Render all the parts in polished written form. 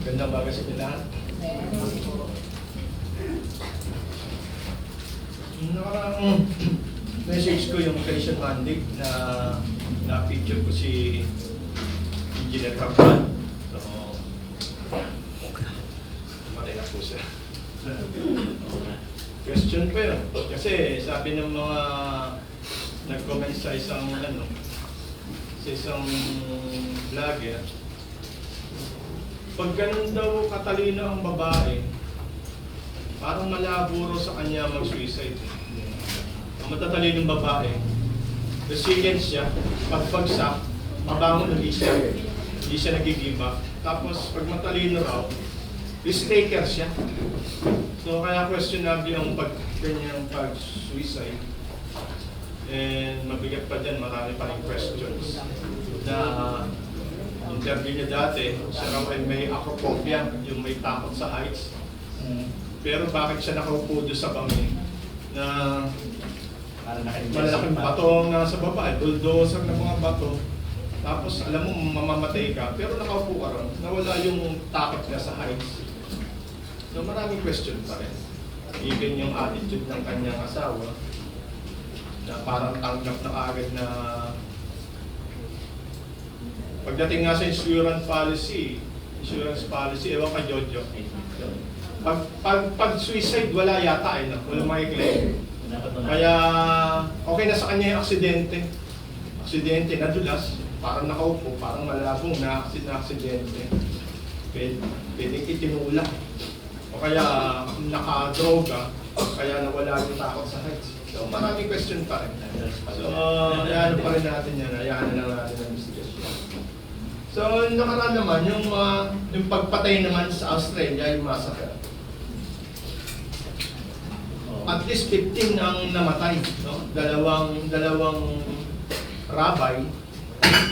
Gandang baga sa lahat. Nakarang message ko yung kay Sean Mandig na na-picture ko si Engineer Kaplan. So, matay na po siya. Question pa yun. Kasi sabi ng mga nag-comment sa isang vlogger, pag ganun daw katalino ang babae, parang malabo sa kanya mag-suicide. Ang matatalinong babae, resilient siya, pagpagsak, mabangon ulit siya, hindi siya nag-give up. Tapos pag matalino raw, risk taker siya. So kaya questionable yung ganyang pag-suicide. And mabigat pa dyan, marami pa rin questions. Na interview niya dati, siya raw ay may acrophobia, yung may takot sa heights. Pero bakit siya nakaupo doon sa bangin na malalaking bato na sa baba, bulldozer na mga bato. Tapos alam mo mamamatay ka, pero nakaupo ka ron, nawala yung takot niya sa heights. So maraming question pa rin. Even yung attitude ng kanyang asawa, na parang tanggap na agad na pagdating nga sa insurance policy, ewan ka Jojo. Pag suicide, wala yata no? Wala makiklaim. Kaya okay na sa kanya yung aksidente. Aksidente, nadulas, parang nakaupo, parang malabong na aksidente. Pwedeng itinulak. O kaya nakadroga, kaya nawala yung takot sa heights. So maraming question pa rin. So hayaan pa rin natin yan, hayaan na lang natin ang investigation. So nakaraan naman, yung pagpatay naman sa Australia, yung massacre. At least 15 ang namatay, no? Dalawang rabbi,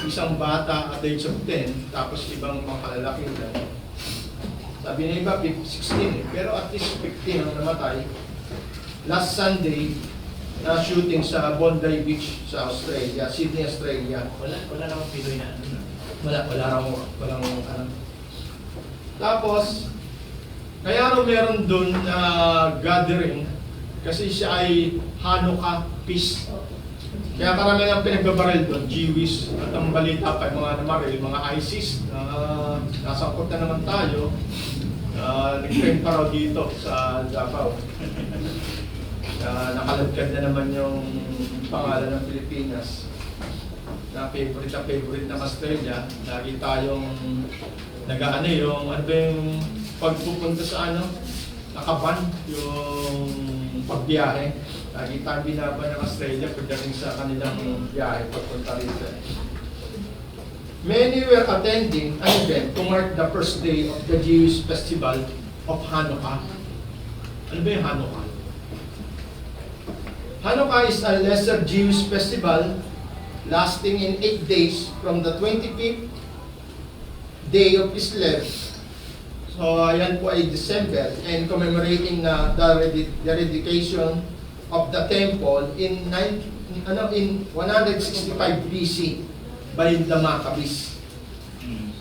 isang bata at age of 10, tapos ibang mga kalalaking lang. Sabi na iba, 16 pero at least 15 ang namatay. Last Sunday, na shooting sa Bondi Beach sa Australia, Sydney, Australia. Wala namang Pinoy na Walang ano. Tapos, kaya raw meron doon na gathering kasi siya ay Hanukkah peace. Kaya karamihan ang pinagbabaril doon, Jewish, at ang balita pa, mga namaril, mga ISIS, nasangkot na naman tayo, nag-train pa raw dito sa Davao. Nakalagkad na naman yung pangalan ng Pilipinas. Na favorite ng Australia, lagi tayong nag-ano yung, ano ba yung pagpupunta sa nakaban, yung pagbiyahe. Lagi tayong binaban ng Australia pagdating sa kanilang biyahe pagpunta rito. Many were attending an event to mark the first day of the Jewish festival of Hanukkah. Ano ba yung Hanukkah? Hanukkah is a lesser Jewish festival lasting in 8 days from the 25th day of Kislev. So, ayan po ay December, and commemorating the dedication of the temple in 165 BC by the Maccabees,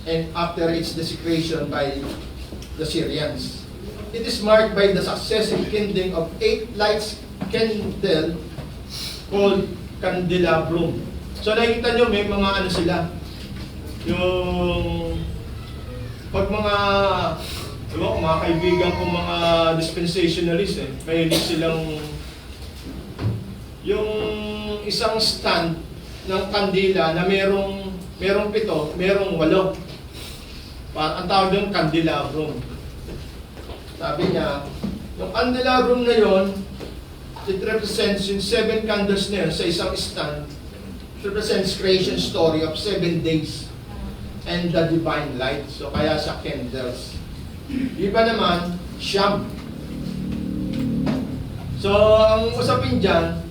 and after its desecration by the Syrians. It is marked by the successive kindling of 8 lights candle called candelabrum. So nakikita nyo may mga sila, yung pag mga kaibigan ko mga dispensationalist mahilig silang yung isang stand ng kandila na merong 7, merong 8. Ang tawag doon candelabrum. Sabi niya, yung candelabrum na yon, it represents yung 7 candles na yun sa isang stand. It represents creation story of 7 days and the divine light. So kaya sa candles. Iba naman, siyam. So ang usapin dyan,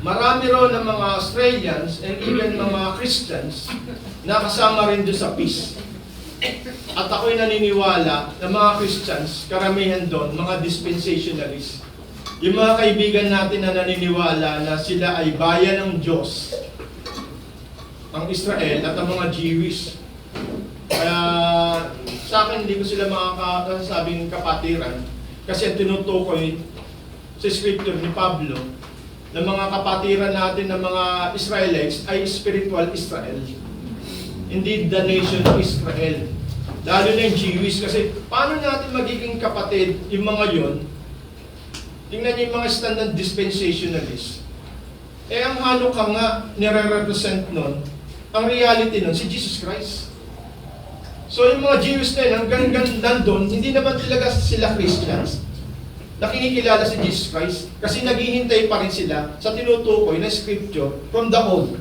marami raw ng mga Australians and even mga Christians na kasama rin doon sa peace. At ako'y naniniwala na mga Christians, karamihan doon, mga dispensationalists, yung mga kaibigan natin na naniniwala na sila ay bayan ng Diyos, ang Israel at ang mga Jewish. Kaya sa akin, hindi ko sila makakasabing kapatiran kasi ang tinutukoy sa scripture ni Pablo na mga kapatiran natin ng mga Israelites ay spiritual Israel. Hindi the nation of Israel. Lalo na yung Jewish kasi paano natin magiging kapatid yung mga yon? Tingnan niyo yung mga standard dispensationalists. Eh ang Hanukkah nga nire-represent nun, ang reality nun, si Jesus Christ. So yung mga Jews na yun, hanggang nandun, hindi naman talaga sila Christians na kinikilala si Jesus Christ. Kasi naghihintay pa rin sila sa tinutukoy na scripture from the old.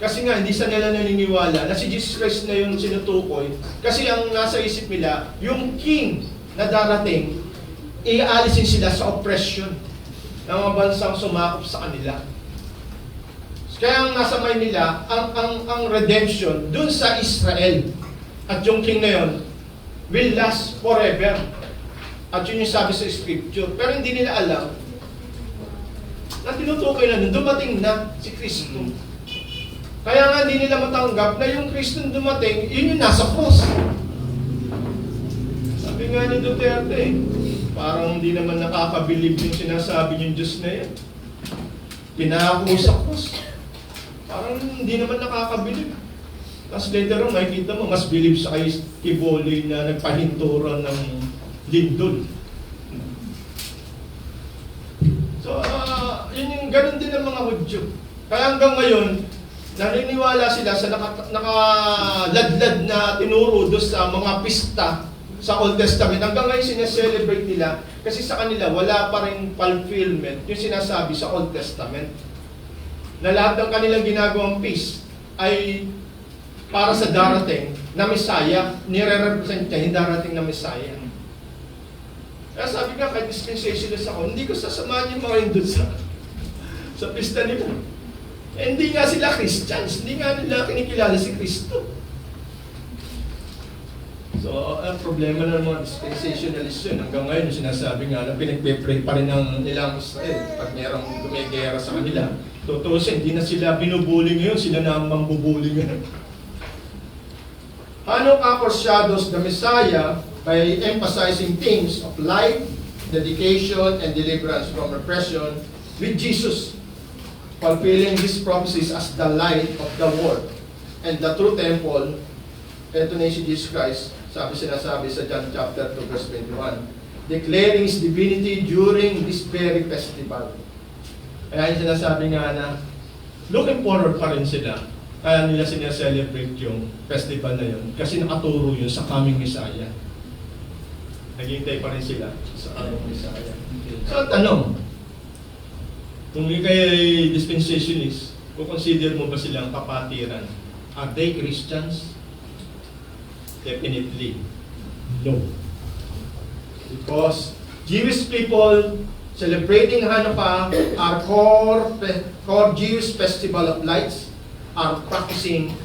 Kasi nga, hindi sa nila naniniwala na si Jesus Christ na yung sinutukoy. Kasi ang nasa isip nila, yung king na darating, iaalisin sila sa oppression ng mga bansang sumakop sa kanila. Kaya ang nasa mind nila, ang redemption dun sa Israel. At yung king na yun will last forever. At yun yung sabi sa scripture. Pero hindi nila alam na tinutukoy na nun, dumating na si Kristo. Kaya nga hindi nila matanggap na yung Kristo dumating, yun yung nasa cross. Sabi nga ni Duterte, parang hindi naman nakakabilib yung sinasabi yung Diyos na yan. Pinako sa cross. Parang hindi naman nakakabilib. Tapos later on, makikita mo, mas bilib sa kay Kiboli na nagpahintura ng lindol. So, yun yung ganun din ng mga Hudyo. Kaya hanggang ngayon, naniniwala sila sa nakaladlad na tinuro doon sa mga pista sa Old Testament. Hanggang ngayon sineselebrate nila kasi sa kanila wala pa rin fulfillment yung sinasabi sa Old Testament. Na lahat ng kanilang ginagawang feast ay para sa darating na Messiah, nire-represent niya yung darating na Messiah. Kaya sabi nga, kahit dispensationalist ako, hindi ko sasamahan yung mga yun doon sa pista nila. Eh, hindi nga sila Christians, hindi nga nila kinikilala si Kristo. So, ang problema ng mga dispensationalists yun, hanggang ngayon, yung sinasabi nga na pinagpe-pray pa rin ng nilang Israel pag mayroong gumegera sa kanila. Tutusin, hindi na sila binubuli ngayon, sila na ang mambubuli ngayon. Hanukkah foreshadows the Messiah by emphasizing themes of life, dedication, and deliverance from oppression with Jesus, fulfilling these prophecies as the light of the world and the true temple. Ito na si Jesus Christ, sinasabi sa John chapter 2 verse 21, declaring His divinity during this very festival. Kaya yung sinasabi nga na looking forward pa rin sila. Kaya nila sineselebrate yung festival na yun kasi nakaturo yun sa coming Messiah. Naghihintay pa rin sila sa coming Messiah. So ang tanong, kung ikay dispensationist, consider mo ba silang kapatiran? Are they Christians? Definitely no. Because Jewish people celebrating Hanukkah, our core Jewish festival of lights, are practicing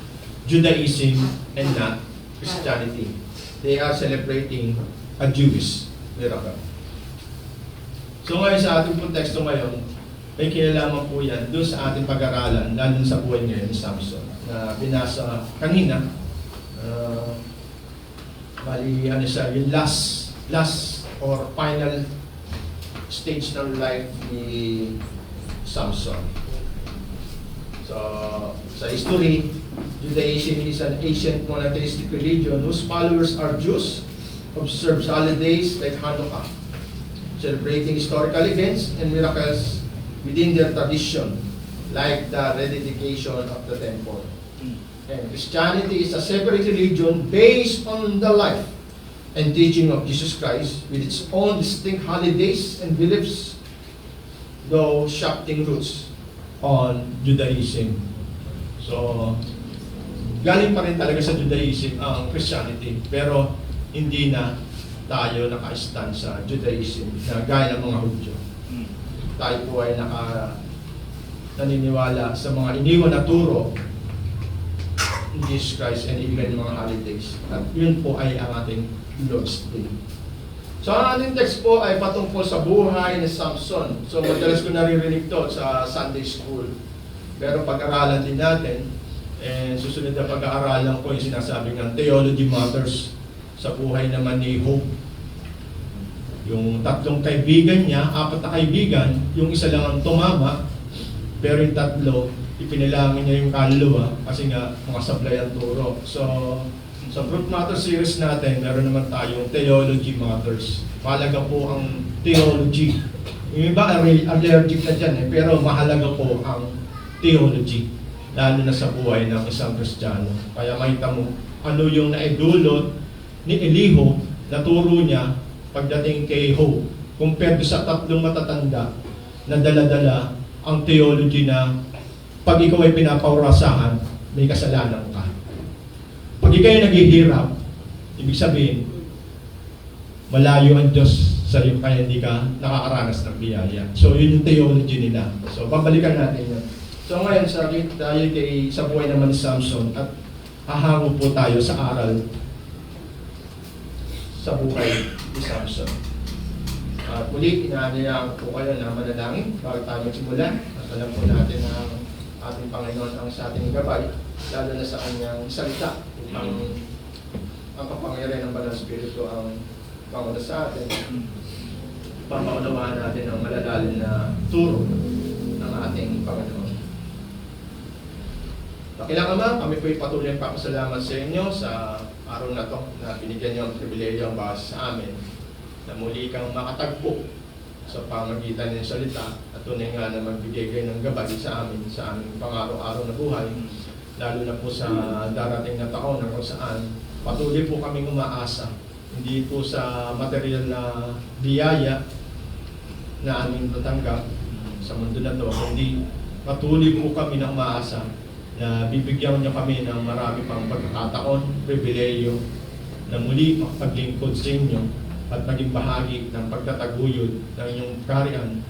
Judaism and not Christianity. They are celebrating a Jewish miracle. So ngayon sa ating konteksto ngayon, may kinalaman po yan doon sa ating pag-aralan, lalo sa buhay ngayon ni Samson, na binasa kanina. Bali, ano siya, yung last or final stage ng life ni Samson. So, sa history, Judaism is an ancient monotheistic religion whose followers are Jews, observe holidays like Hanukkah, celebrating historical events and miracles within their tradition, like the rededication of the temple. And Christianity is a separate religion based on the life and teaching of Jesus Christ with its own distinct holidays and beliefs, though shifting roots on Judaism. So, galing pa rin talaga sa Judaism ang Christianity, pero hindi na tayo naka-stand sa Judaism na gaya ng mga Hudyo. Tayo po ay naniniwala sa mga iniwan na turo in Jesus Christ and even mga holidays. At yun po ay ang ating Lord's Day. So ang ating text po ay patungkol sa buhay ni Samson. So madalas ko naririnig to sa Sunday School. Pero pag-aralan din natin, and susunod na pag-aaralan ko yung sinasabi ng Theology Matters sa buhay naman ni Hope. Yung tatlong kaibigan niya, 4 na kaibigan, yung isa lang ang tumama, pero yung tatlo, ipinalangin niya yung kaluluwa kasi nga mga sablay ang turo. So, sa Fruit Matter series natin, meron naman tayong Theology Matters. Mahalaga po ang theology. Yung iba allergic na dyan pero mahalaga po ang theology, lalo na sa buhay ng isang Kristiyano. Kaya makita mo, ano yung naidulot ni Elihu na turo niya pagdating kay Hope, compared sa tatlong matatanda na dala-dala ang theology na pag ikaw ay pinapaurasahan, may kasalanan ka. Pag ikaw ay naghihirap, ibig sabihin, malayo ang Diyos sa iyo kaya hindi ka nakakaranas ng biyaya. So yun yung theology nila. So babalikan natin yun. So ngayon, tayo sa buhay naman ni Samson at hahango po tayo sa aral sa buhay ni Samson. At muli, inaanyayahan po kayo na manalangin bago tayo magsimula. At alam po natin na ating Panginoon ang sa ating gabay, lalo na sa kanyang salita. Ang kapangyarihan ng Banal Espiritu ang panguna sa atin. Pamaunawaan natin ang malalalim na turo ng ating Panginoon. Dakilang Ama, kami po'y patuloy ang papasalamat sa inyo sa araw na to na binigyan niyo ang pribilehyo ang bawat sa amin na muli kang makatagpo sa pamagitan ng salita at tunay nga na magbigay kayo ng gabay sa amin sa aming pang-araw-araw na buhay, lalo na po sa darating na taon na kung saan patuloy po kaming umaasa, hindi po sa material na biyaya na aming tatanggap sa mundo na to, kundi patuloy po kami na umaasa na bibigyan niyo kami ng marami pang pagkakataon, pribileyo na muli makapaglingkod sa inyo at maging bahagi ng pagtataguyod ng inyong kaharian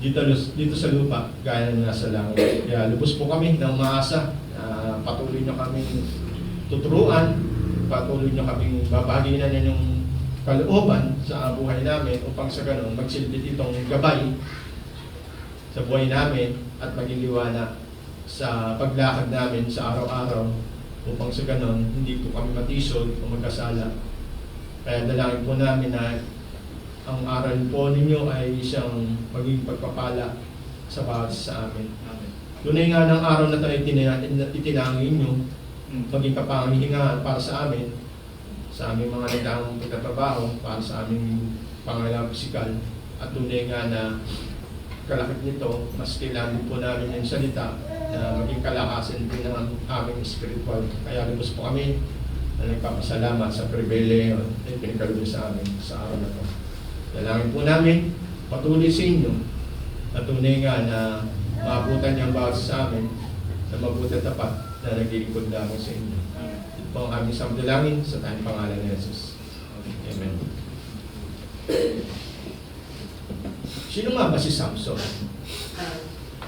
dito sa lupa gaya ng nasa langit. Kaya lubos po kami ng umaasa na patuloy niyo kami tuturuan, patuloy niyo kami babaginan ninyong kalooban sa buhay namin upang sa ganun magsilbi itong gabay sa buhay namin at maging liwanag sa paglakad namin sa araw-araw upang sa ganon hindi po kami matisod o magkasala. Kaya dalangin po namin na ang aral po ninyo ay isang maging pagpapala sa bawat sa amin. Amen. Tunay nga ng araw na ito ay itinangin nyo maging kapangihingaan para sa amin, sa aming mga nagdaang pagtatrabaho, para sa aming pangailangang pisikal, at tunay nga na kalakit nito, mas kailangan po namin yung salita na maging kalakasan din ng aming spiritual. Kaya lubos po kami na nagpapasalamat sa pribilehyo na pinagkaloob sa amin sa araw na ito. Dalangin po namin, patuloy sa inyo, na tunay nga na maabutan niyang bawat sa amin na mabuti tapat na naglilingkod lamang sa inyo. Ito po ang aming samdalangin sa tayong pangalan ni Jesus. Amen. Sino nga ba si Samson?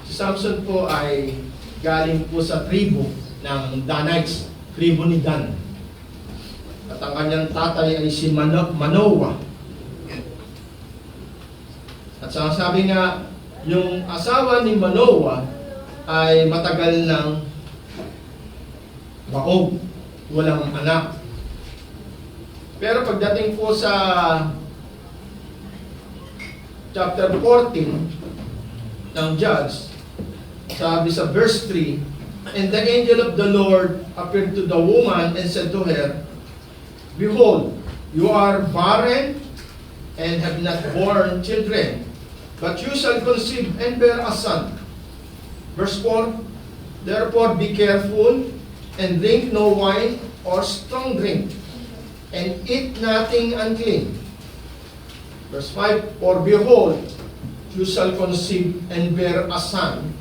Si Samson po ay galing po sa tribo ng Danites, tribo ni Dan. At ang kanyang tatay ay si Manoah. At sabi nga, yung asawa ni Manoah ay matagal ng baog, walang anak. Pero pagdating po sa chapter 14 ng Judge, sabi sa verse 3, "And the angel of the Lord appeared to the woman and said to her, Behold, you are barren and have not borne children, but you shall conceive and bear a son." Verse 4, "Therefore be careful and drink no wine or strong drink, and eat nothing unclean." Verse 5, "For behold, you shall conceive and bear a son."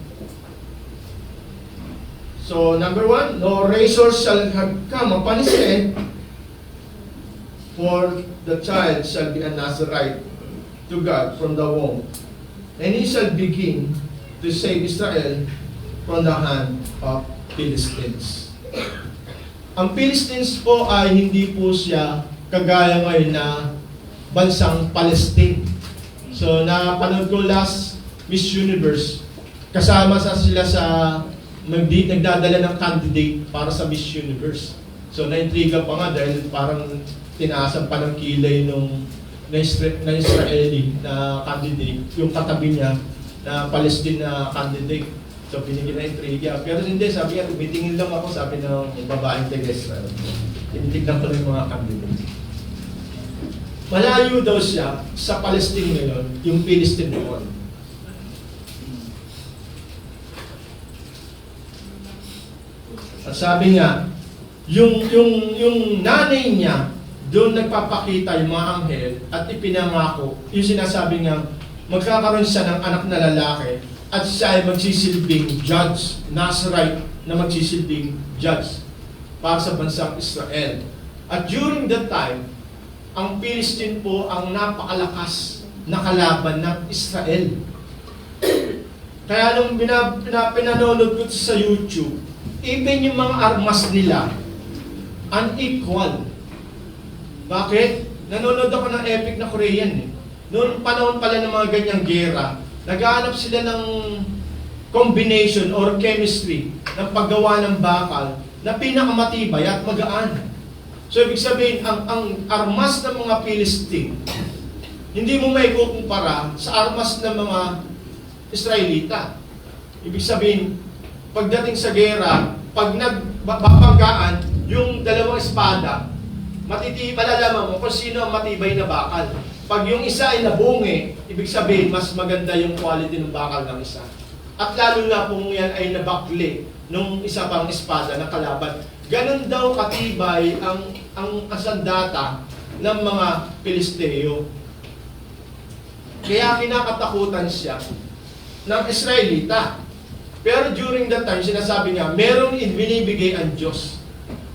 So, number 1, no razor shall have come upon his head, for the child shall be a Nazarite to God from the womb, and he shall begin to save Israel from the hand of Philistines. Ang Philistines po ay hindi po siya kagaya ngayon na bansang Palestine. So, napanood ko last Miss Universe, kasama sila sa nagdadala ng candidate para sa Miss Universe. So, naintriga pa nga dahil parang tinaasan pa ng kilay na Israeli na candidate, yung katabi niya na Palestine na candidate. So, binigyan na intriga. Pero hindi, sabi niya, tumitingin lang ako, sabi ng babaeng taga-Israel. Tinitignan ko lang yung mga candidate. Malayo daw siya sa Palestine ngayon, yung Philistine noon. At sabi nga, yung nanay niya, doon nagpapakita yung mga anghel at ipinangako, yung sinasabi niya, magkakaroon siya ng anak na lalaki at siya ay magsisilbing judge, Nazarite na magsisilbing judge para sa bansang Israel. At during that time, ang Philistine po ang napakalakas na kalaban ng Israel. Kaya nung pinanonood ko sa YouTube, even yung mga armas nila, unequal. Bakit? Nanonood ako ng epic na Korean eh. Noong panahon pala ng mga ganyang gera, naghahanap sila ng combination or chemistry ng paggawa ng bakal na pinakamatibay at magaan. So, ibig sabihin, ang armas ng mga Philistine, hindi mo may kukumpara sa armas ng mga Israelita. Ibig sabihin, pagdating sa gera, pag nagbabanggaan, yung dalawang espada, malalaman mo kung sino ang matibay na bakal. Pag yung isa ay nabungi, ibig sabihin, mas maganda yung quality ng bakal ng isa. At lalo na kung yan ay nabakli nung isa pang espada na kalaban. Ganon daw katibay ang sandata ng mga Pilisteo. Kaya kinakatakutan siya ng Israelita. Pero during that time, sinasabi niya, merong binibigay ang Diyos.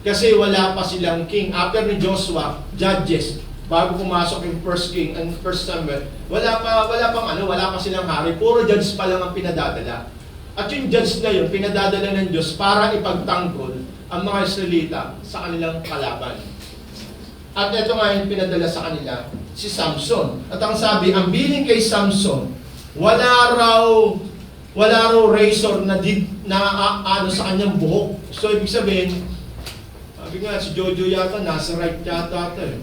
Kasi wala pa silang king. After ni Joshua, Judges, bago pumasok yung first king and first Samuel, wala pa silang hari. Puro judge pa lang ang pinadadala. At yung judge na yun, pinadadala ng Diyos para ipagtanggol ang mga Israelita sa kanilang kalaban. At ito nga yung pinadala sa kanila, si Samson. At ang sabi, ang biling kay Samson, wala raw razor na ano sa kanyang buhok. So, ibig sabihin, sabi nga, si Jojo yata, nasa right yata ito eh.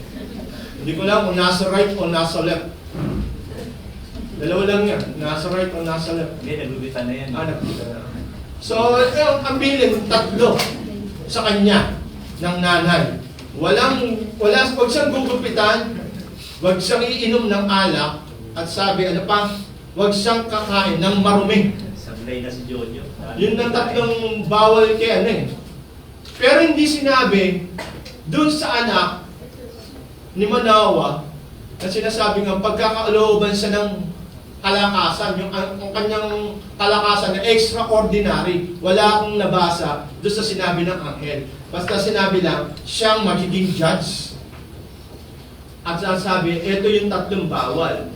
Hindi ko lang kung nasa right o nasa left. Dalawa lang yan, nasa right o nasa left. Hindi, nagubitan na yan. Nagubitan na. So, ang biling, tatlo sa kanya ng nanay. Wag siyang gugupitan, wag siyang iinom ng alak, at sabi, ano pa, wag siyang kakain ng marumi. Sablay na si Jojo. Yun ang tatlong bawal kay ano eh. Pero hindi sinabi dun sa anak ni Manoah na sinasabi ng pagkakakalooban siya ng kalakasan, yung kanyang kalakasan na extraordinary. Wala akong nabasa doon sa sinabi ng anghel. Basta sinabi lang, siyang magiging judge. At sasabi, ito yung tatlong bawal.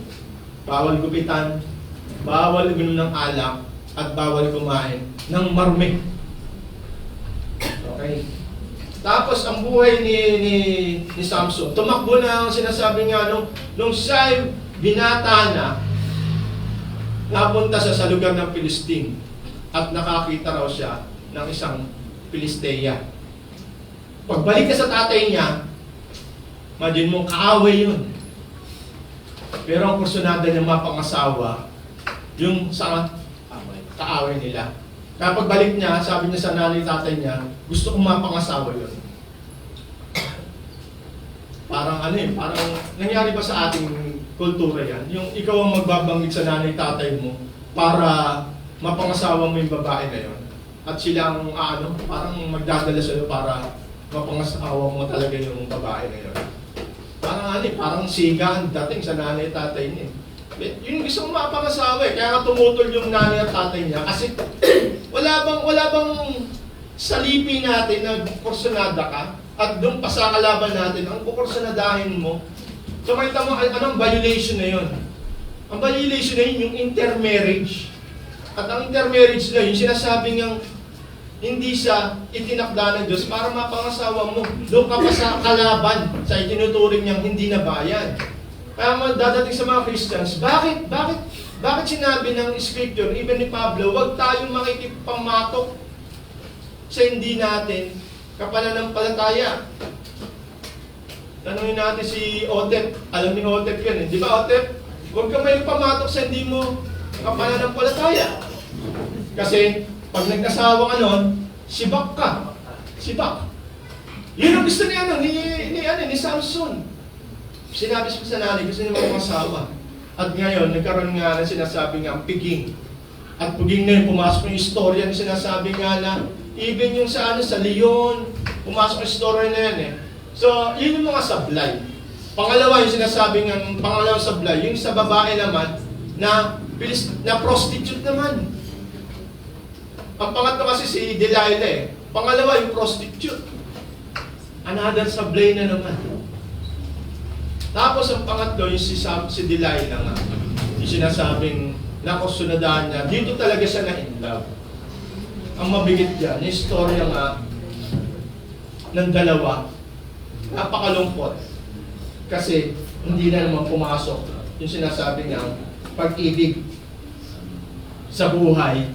Bawal gupitan, bawal uminom ng alak, at bawal kumain ng marumi. Okay. Tapos ang buhay ni Samson, tumakbo na ang sinasabi nga nung siya binata na, napunta siya sa lugar ng Palestine at nakakita raw siya ng isang Filistea. Pagbalik ka sa tatay niya, imagine mo, kaaway yun. Pero ang kursunada niya mapangasawa, yung sa kaaway nila. Kaya pagbalik niya, sabi niya sa nanay tatay niya, gusto kong mapangasawa yun. Parang parang nangyari ba sa ating kultura yan? Yung ikaw ang magbabanggit sa nanay tatay mo para mapangasawa mo yung babae na yun. At sila ang parang magdadala sa'yo para mapangasawa mo talaga yung babae na yun. Parang siga ang dating sa nanay tatay niya. Yun gusto mong mapangasawa eh. Kaya nga tumutol yung nanay at tatay niya. Kasi wala bang salipin natin na kursunada ka at doon pa sa kalaban natin, ang kukursunadahin mo. So makita mo, anong violation na yun? Ang violation na yun, yung intermarriage. At ang intermarriage na yun, sinasabing hindi siya itinakda ng Diyos para mapangasawa mo. Doon ka pa sa kalaban, sa itinuturing niyang hindi na bayan. Kaya dadating sa mga Christians, bakit sinabi ng Scripture, even ni Pablo, huwag tayong makikipamatok sa hindi natin kapananampalataya. Tanungin natin si Otep. Alam ni Otep yan eh. Di ba Otep? Huwag ka may pamatok sa hindi mo kapananampalataya. Kasi pag nag-asawa ka nun, sibak ka. Sibak. Yun ang gusto ni Samson. Sinabi sa nanay, gusto niya mag-asawa. At ngayon, nagkaroon nga na sinasabi nga, piging. At piging na yun, pumasok yung istorya na sinasabi nga na, even yung sa Leon, pumasok yung istorya na yan eh. So, yun yung mga sablay. Pangalawa, yung sinasabi nga, pangalawang sablay, yung sa babae naman, na prostitute naman. Ang pangatlo kasi si Delilah eh. Pangalawa, yung prostitute. Another sablay na naman. Tapos ang pangatlo, yung si Delilah nga. Yung sinasabing nakusunadahan niya. Dito talaga siya na-in love. Ang mabigat dyan, yung istorya nga ng dalawa, napakalungkot. Kasi hindi na naman pumasok yung sinasabi nga pag-ibig sa buhay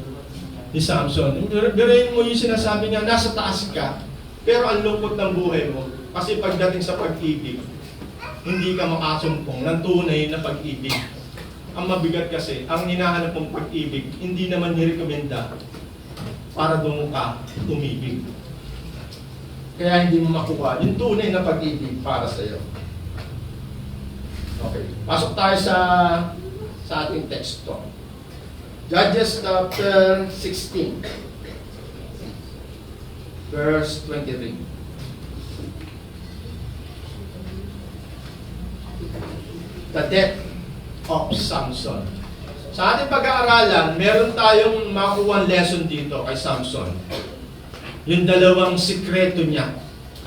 ni Samson. Birayin mo yung sinasabi niya, nasa taas ka, pero ang lungkot ng buhay mo. Kasi pagdating sa pag-ibig, hindi ka makasumpong ng tunay na pag-ibig. Ang mabigat kasi, ang hinahanap mong pag-ibig, hindi naman nirekomenda para doon ka tumibig. Kaya hindi mo makuha yung tunay na pag-ibig para sa iyo. Okay. Pasok tayo sa ating teksto. Judges chapter 16, verse 23. The death of Samson. Sa ating pag-aaralan, meron tayong makuha lesson dito kay Samson. Yung dalawang sikreto niya,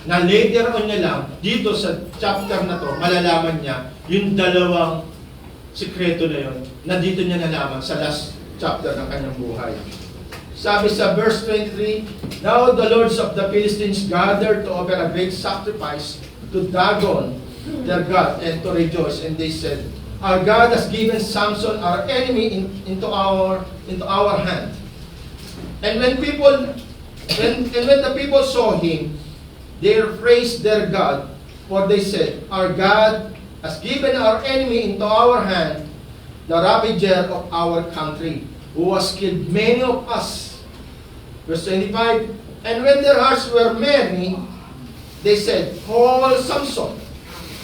na later on niya lang, dito sa chapter na to, malalaman niya yung dalawang sikreto na yun, na dito niya nalaman sa last chapter ng kanyang buhay. Sabi sa verse 23, Now the lords of the Philistines gathered to offer a great sacrifice to Dagon, their god, and to rejoice. And they said, Our God has given Samson, our enemy, into our hand. And when the people saw him, they praised their God, for they said, Our God has given our enemy into our hand, the ravager of our country, who has killed many of us. Verse 25, And when their hearts were merry, they said, Call Samson,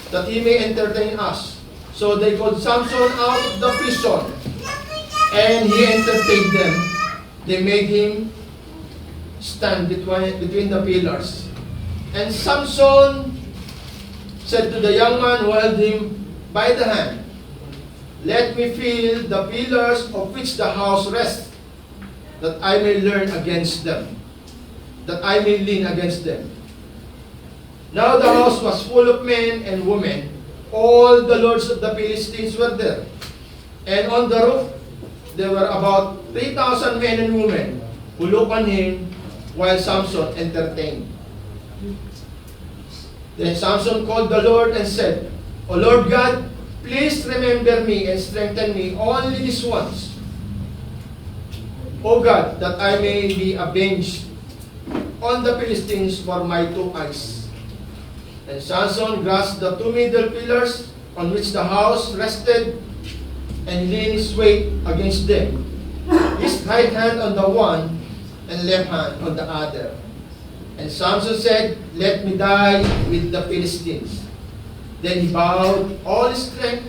that he may entertain us. So they called Samson out of the prison, and he entertained them. They made him stand between the pillars. And Samson said to the young man who held him by the hand, Let me feel the pillars of which the house rests, that I may lean against them. Now the house was full of men and women. All the lords of the Philistines were there. And on the roof, there were about 3,000 men and women who looked on him while Samson entertained. Then Samson called the Lord and said, O Lord God, please remember me and strengthen me only this once. O God, that I may be avenged on the Philistines for my 2 eyes. And Samson grasped the 2 middle pillars on which the house rested and leaned his weight against them, his right hand on the one and left hand on the other. And Samson said, Let me die with the Philistines. Then he bowed all his strength,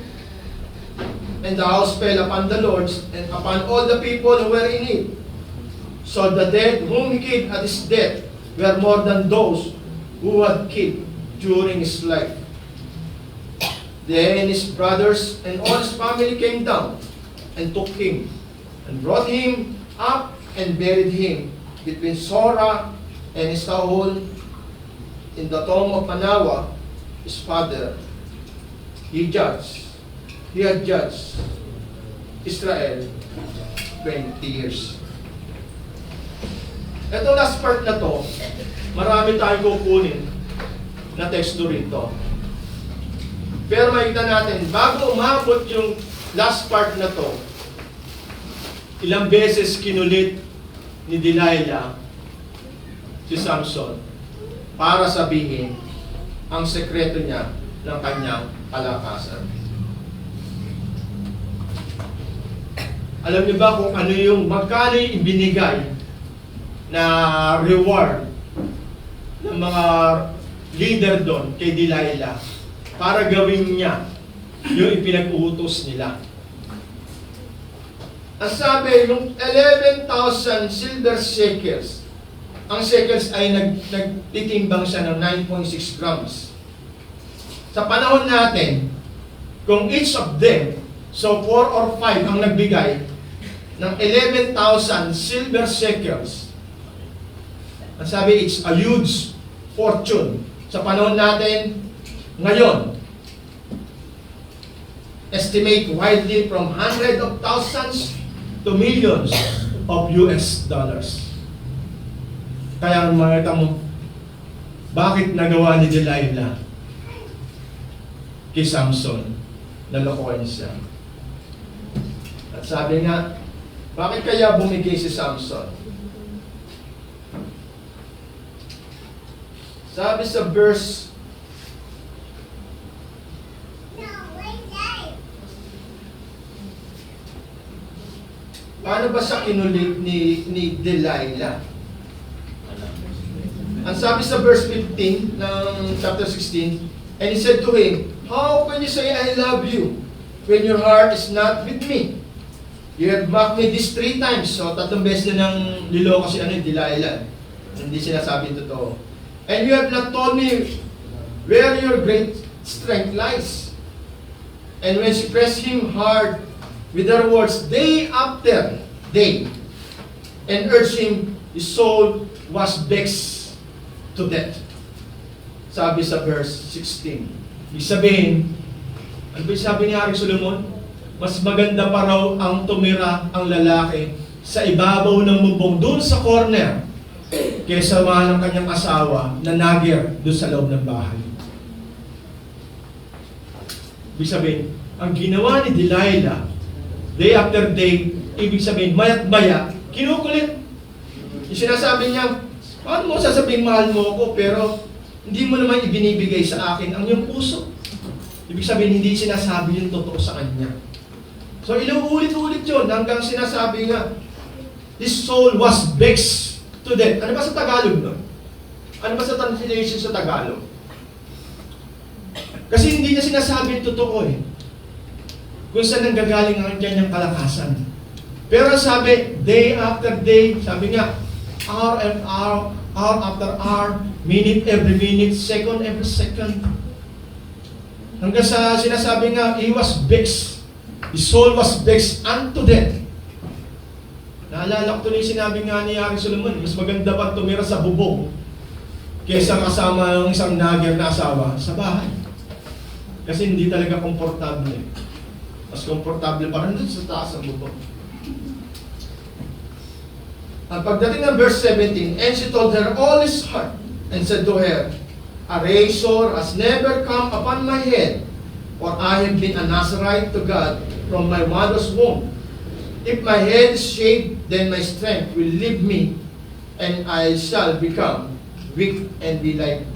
and the house fell upon the lords and upon all the people who were in it. So the dead whom he killed at his death were more than those who had killed during his life. Then his brothers and all his family came down and took him and brought him up and buried him between Sora and Saul in the tomb of Manoah, his father. He had judged Israel 20 years. Ito last part na to, marami tayong kukunin na teksto rito. Pero makikita natin, bago umabot yung last part na to, ilang beses kinulit ni Delilah si Samson para sabihin ang sekreto niya ng kanyang kalakasan. Alam niyo ba kung ano yung magkano yung ibinigay na reward ng mga leader doon kay Delilah para gawin niya yung ipinag-uutos nila? Ang sabi, yung 11,000 silver shekels. Ang shekels ay nagtitimbang siya ng 9.6 grams. Sa panahon natin, kung each of them, so 4 or 5 ang nagbigay ng 11,000 silver shekels, ang sabi, it's a huge fortune. Sa panahon natin, ngayon, estimate widely from hundreds of thousands to millions of US dollars. Kaya makita mo, bakit nagawa ni Delilah kay Samson? Nalokohan siya. At sabi nga, bakit kaya bumigay si Samson? Sabi sa verse paano ba siya kinulit ni Delilah? Ang sabi sa verse 15 ng chapter 16, and he said to him, how can you say I love you when your heart is not with me? You have mocked me this 3 times. So, 3 beses na nang niloko si Delilah. Hindi sinasabi totoo. And you have not told me where your great strength lies. And when she pressed him hard with her words, day after day, and urged him, his soul was vexed to death. Sabi sa verse 16. Ibig sabihin, ano ba sabi ni Haring Solomon? Mas maganda pa raw ang tumira ang lalaki sa ibabaw ng bubong doon sa corner kaysa ng kanyang asawa na nagir doon sa loob ng bahay. Ibig sabihin, ang ginawa ni Delilah, day after day, ibig sabihin, maya't maya, kinukulit. Yung sinasabi niya, paano mo sasabihin mahal mo ako, pero hindi mo naman ibinibigay sa akin ang iyong puso. Ibig sabihin, hindi sinasabi yung totoo sa kanya. So, inuulit-ulit yun hanggang sinasabi nga, his soul was vexed to death. Ano ba sa Tagalog no? Ano ba sa translation sa Tagalog? Kasi hindi niya sinasabi yung totoo eh. Kung saan nanggagaling ang kanyang kalakasan. Pero sabi, day after day, sabi nga, hour and hour, hour after hour, minute every minute, second every second. Hanggang sa sinasabi nga, he was vexed. His soul was vexed unto death. Naalala ko ito na yung sinabi nga ni Haring Solomon, mas maganda pa tumira sa bubong kaysa kasama ng isang nagir na asawa sa bahay. Kasi hindi talaga komportable. Mas komportable pa rin doon sa taas ng bubong. Ang pagdating ng verse 17, and she told her all his heart, and said to her, a razor has never come upon my head, for I have been a Nazarite to God from my mother's womb. If my head is shaved, then my strength will leave me, and I shall become weak and be like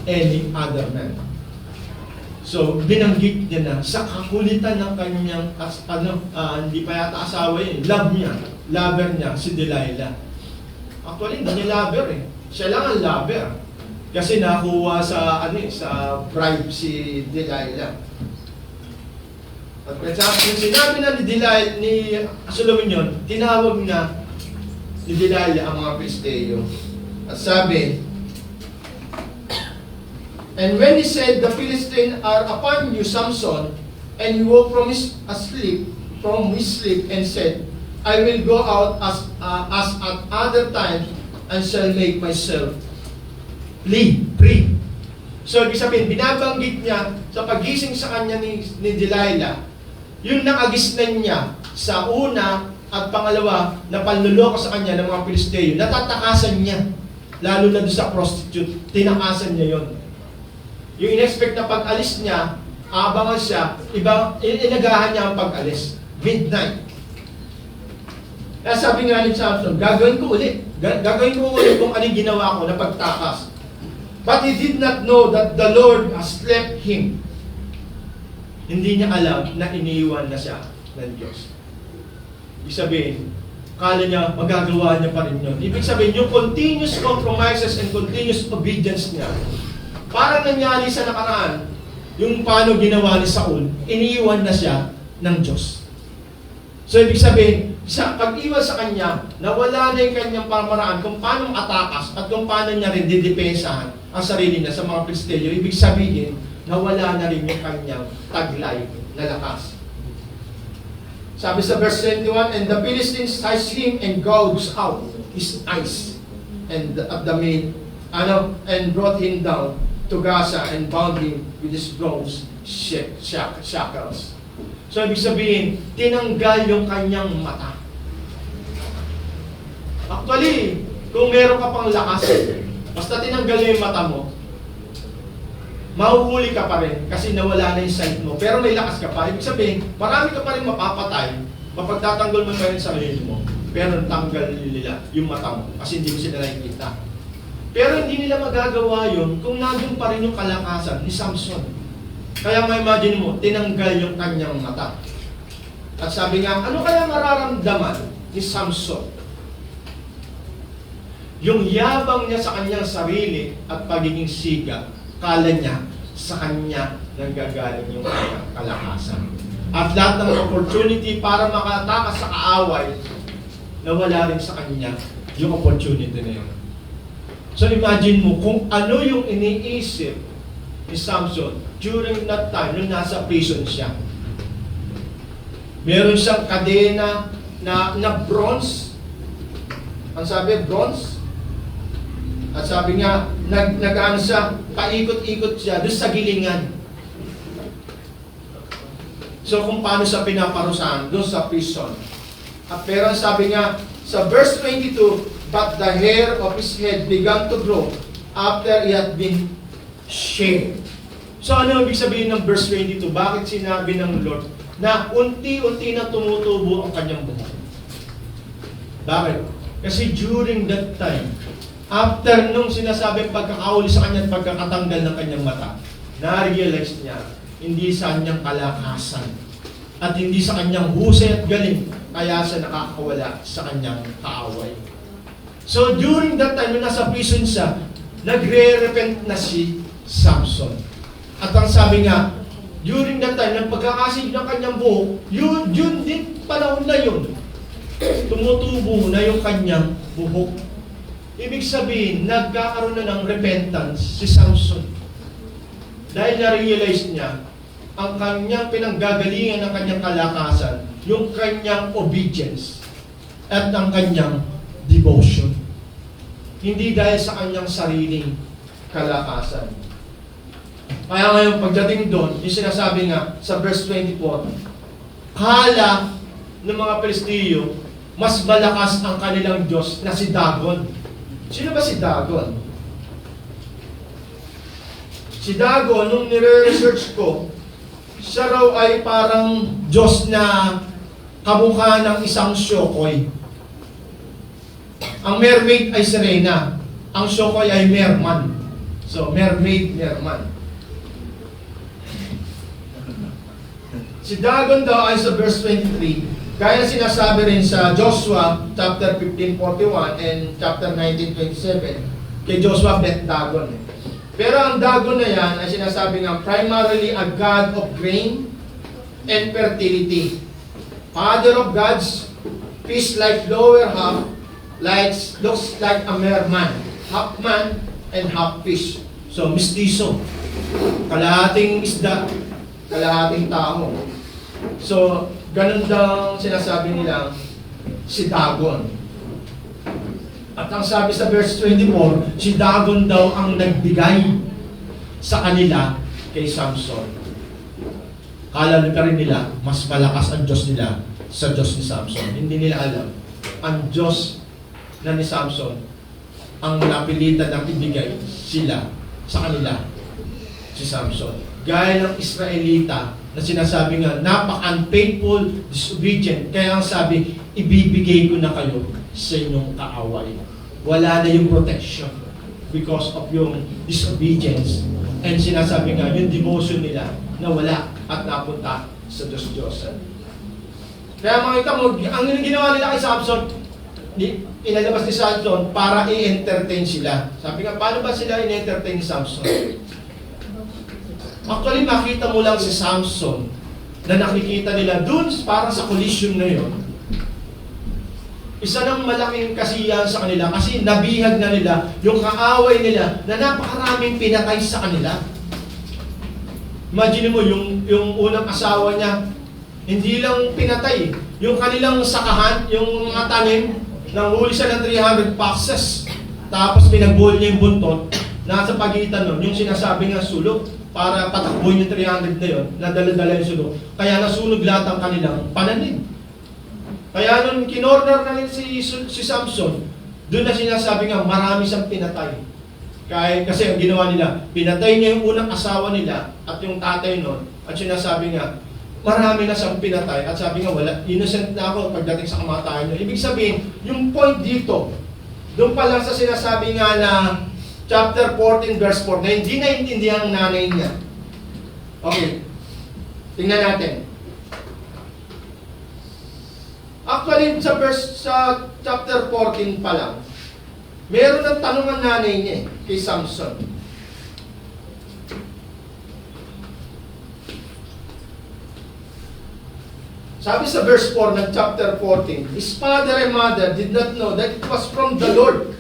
any other man. So, binanggit niya na sa kakulitan ng kanyang, hindi pa yata asawa yun, lover niya, si Delilah. Actually, hindi niya lover eh. Siya lang ang lover. Kasi nakuha sa, sa bribe si Delilah. At yung sinabi na ni Delilah, ni Solomon yun, tinawag na ni Delilah ang mga Pilisteo. At sabi, and when he said, the Philistines are upon you, Samson, and he woke from his sleep, and said, I will go out as at other times, and shall make myself free. So, ibig sabihin, binabanggit niya sa pagising sa kanya ni Delilah, yung nakagisnan niya sa una At pangalawa, na panluloko sa kanya ng mga Pilisteo, natatakasan niya. Lalo na doon sa prostitute, tinakasan niya yon. Yung in-expect na pag-alis niya, aabangan siya, inagahan niya ang pag-alis. Midnight. Kaya sabi nga ni Samson, gagawin ko ulit. Gagawin ko ulit kung anong ginawa ko na pagtakas. But he did not know that the Lord has left him. Hindi niya alam na iniiwan na siya ng Diyos. Ibig sabihin, kala niya, magagawa niya pa rin yun. Ibig sabihin, yung continuous compromises and continuous obedience niya, parang nangyari sa nakaraan, yung paano ginawa ni Saul, iniiwan na siya ng Diyos. So, ibig sabihin, sa pag-iwan sa kanya, nawala na yung kanyang pamaraan kung paano atakas at kung paano niya rin didepensahan ang sarili niya sa mga Pilisteo. Ibig sabihin, nawala na rin yung kanyang taglay na lakas. Sabi sa verse 21, and the Philistines seized him and gouged out his eyes and and brought him down to Gaza and bound him with his bronze shackles. So, ibig sabihin, tinanggal yung kanyang mata. Actually, kung meron ka pang lakas, basta tinanggal yung mata mo, mahuhuli ka pa rin kasi nawala na yung sight mo. Pero may lakas ka pa. Ibig sabihin, marami ka pa rin mapapatay mapagtatanggol mo pa rin sa sarili mo. Pero tanggal nila yung mata mo kasi hindi mo sila nakikita. Pero hindi nila magagawa yun kung nandun pa rin yung kalakasan ni Samson. Kaya ma-imagine mo, tinanggal yung kanyang mata. At sabi nga, ano kaya mararamdaman ni Samson? Yung yabang niya sa kanyang sarili at pagiging siga, kala niya sa kanya nanggagaling yung kanyang kalakasan. At lahat ng opportunity para makatakas sa kaaway, nawala rin sa kanya yung opportunity na yun. So imagine mo kung ano yung iniisip ni Samson during that time nung nasa prison siya. Meron siyang kadena na bronze. Ang sabi, bronze. At sabi nga, nag-ano siya, paikot-ikot siya doon sa gilingan. So kung paano siya pinaparusahan doon sa prison. At pero sabi nga, sa verse 22, but the hair of his head began to grow after he had been shaved. So ano ibig sabihin ng verse 22? Bakit sinabi ng Lord na unti-unti na tumutubo ang kanyang buhok? Bakit? Kasi during that time, after nung sinasabing pagkakauli sa kanya at pagkakatanggal ng kanyang mata, na-realize niya, hindi sa kanyang kalakasan at hindi sa kanyang husay at galing, kaya siya nakakawala sa kanyang kaaway. So during that time, nung nasa prison siya, nagre-repent na si Samson. At ang sabi nga, during that time, nang pagkakasig ng kanyang buhok, yun din panahon na yun. Tumutubo na yung kanyang buhok. Ibig sabihin, nagkakaroon na ng repentance si Samson. Dahil na-realize niya, ang kanyang pinanggagalingan ng kanyang kalakasan, yung kanyang obedience, at ang kanyang devotion. Hindi dahil sa kanyang sariling kalakasan. Kaya ngayon, pagdating doon, yung sinasabi nga sa verse 24, kala ng mga Pilisteo, mas malakas ang kanilang Diyos na si Dagon. Sino ba si Dagon? Si Dagon, nung nire-research ko, siya raw ay parang Diyos na kamukha ng isang Shokoy. Ang mermaid ay Serena. Ang Shokoy ay Merman. So, mermaid, Merman. Si Dagon daw ay sa verse 23, kaya sinasabi rin sa Joshua chapter 15:41 and chapter 19:27, kay Joshua bet Dagon. Pero ang Dagon na yan ay sinasabi nga primarily a god of grain and fertility. Father of gods, fish like lower half, looks like a merman, half man and half fish. So mistiso, kalahating isda, kalahating tao. So, ganun daw sinasabi nila si Dagon. At ang sabi sa verse 24, si Dagon daw ang nagbigay sa kanila kay Samson. Kala pa rin nila, mas malakas ang Diyos nila sa Diyos ni Samson. Hindi nila alam, ang Diyos na ni Samson, ang napilitan ng ibigay sila sa kanila, si Samson. Gaya ng Israelita na sinasabi nga, napaka-unfaithful, disobedient. Kaya ang sabi, ibibigay ko na kayo sa inyong kaaway. Wala na yung protection because of yung disobedience. And sinasabi nga, yung devotion nila na wala at napunta sa Diyos-Diyosan. Kaya makita mo, ang ginawa nila kay Samson, inalabas ni Samson para i-entertain sila. Sabi nga, paano ba sila i-entertain ni Samson? Actually, makita mo lang si Samson na nakikita nila dun para sa collision na yun. Isa ng malaking kasiyahan sa kanila kasi nabihag na nila yung kaaway nila na napakaraming pinatay sa kanila. Imagine mo, yung unang asawa niya, hindi lang pinatay. Yung kanilang sakahan, yung mga tanim, nanghuli siya ng 300 boxes. Tapos pinagbuhol niya yung buntot. Nasa pagitan nun, yung sinasabi nga sulok, para patakbuhin yung 300 na yun, nadala-dala yung sulok. Kaya nasunog lahat ang kanilang pananim. Kaya nung kinorner na rin si Samson, doon na sinasabi nga, marami siyang pinatay. Kasi ang ginawa nila, pinatay niya yung unang asawa nila at yung tatay nun, at sinasabi nga, marami na siyang pinatay. At sabi nga, wala, innocent na ako pagdating sa kamatayan niya. Ibig sabihin, yung point dito, doon pa lang sa sinasabi nga na chapter 14 verse 4 na hindi naintindihan ang nanay niya. Okay. Tingnan natin. Actually, sa chapter 14 pa lang, meron ng tanong ang nanay niya kay Samson. Sabi sa verse 4 ng chapter 14, his father and mother did not know that it was from the Lord,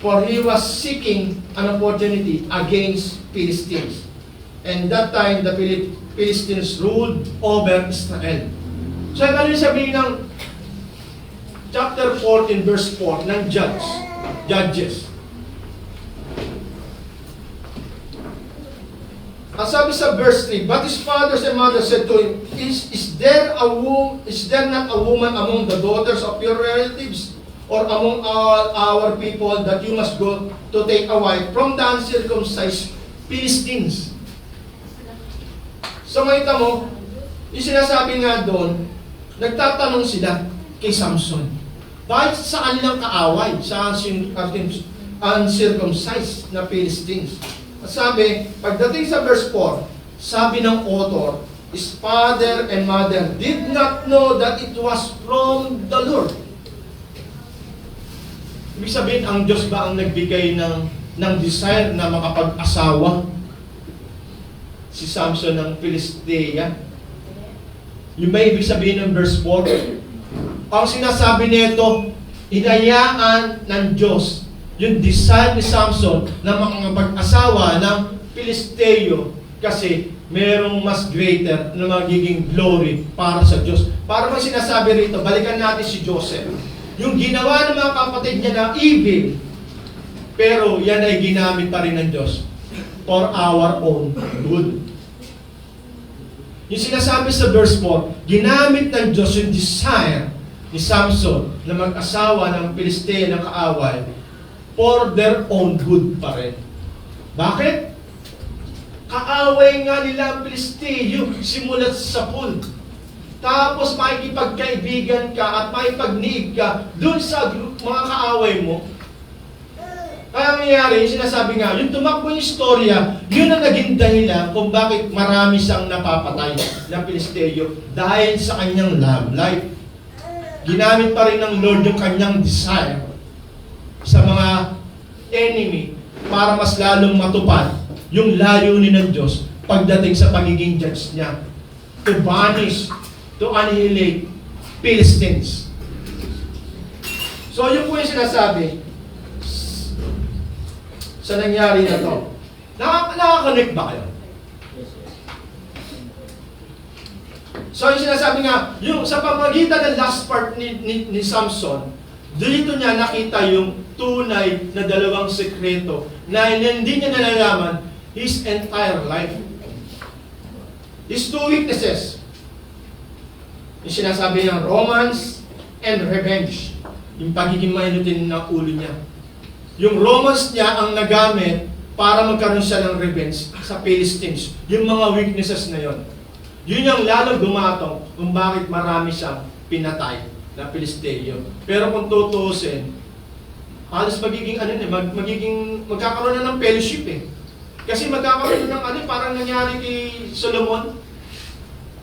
for he was seeking an opportunity against Philistines. And that time, the Philistines ruled over Israel. So, ano yung sabihin ng chapter 14, verse 4 ng Judges? Ang sabi sa verse 3, but his fathers and mothers said to him, is there not a woman among the daughters of your relatives or among all our people that you must go to take a wife from the uncircumcised Philistines? So makita mo, yung sinasabi nga doon, nagtatanong sila kay Samson. Bakit sa kanilang kaaway, sa uncircumcised na Philistines? At sabi, pagdating sa verse 4, sabi ng author, his father and mother did not know that it was from the Lord. Ibig sabihin, ang Diyos ba ang nagbigay ng desire na makapag-asawa? Si Samson ng Philistia. Yung ba ibig sabihin ng verse 4? Ang sinasabi nito, inayaan ng Diyos yung desire ni Samson na makapag-asawa ng Filisteo kasi merong mas greater na magiging glory para sa Diyos. Para bang sinasabi rito, balikan natin si Joseph. Yung ginawa ng mga kapatid niya na evil, pero yan ay ginamit pa rin ng Diyos for our own good. Yung sinasabi sa verse 4, ginamit ng Diyos yung desire ni Samson na mag-asawa ng Filistea ng kaaway for their own good pa rin. Bakit? Kaaway nga nila ang Filisteo simulat sa pool. Tapos makikipagkaibigan ka at makipagniig ka dun sa mga kaaway mo. Kaya nangyayari, sinasabi nga, yung tumakbo yung istorya, yun ang naging dahilan kung bakit marami siyang napapatay na Filisteo dahil sa kanyang love life. Ginamit pa rin ng Lord yung kanyang desire sa mga enemy para mas lalong matupad yung layunin ng Diyos pagdating sa pagiging judge niya. To banish, to annihilate Philistines. So yun po yung sinasabi sa nangyari na to. Nakaka-connect ba kayo? So yung sinasabi nga, yung sa pamagitan ng last part ni Samson, dito niya nakita yung tunay na dalawang sekreto na hindi niya nalalaman his entire life. These two weaknesses, yung sinasabi niyang romance and revenge, yung pagiging mainutin ng ulo niya. Yung romance niya ang nagamit para magkaroon siya ng revenge sa Philistines. Yung mga weaknesses na yon. Yun yung lalo gumatong kung bakit marami siyang pinatay na Pilisteo. Pero kung tutuusin, halos magiging magkakaroon na ng fellowship eh. Kasi magkakaroon na ng parang nangyari kay Solomon.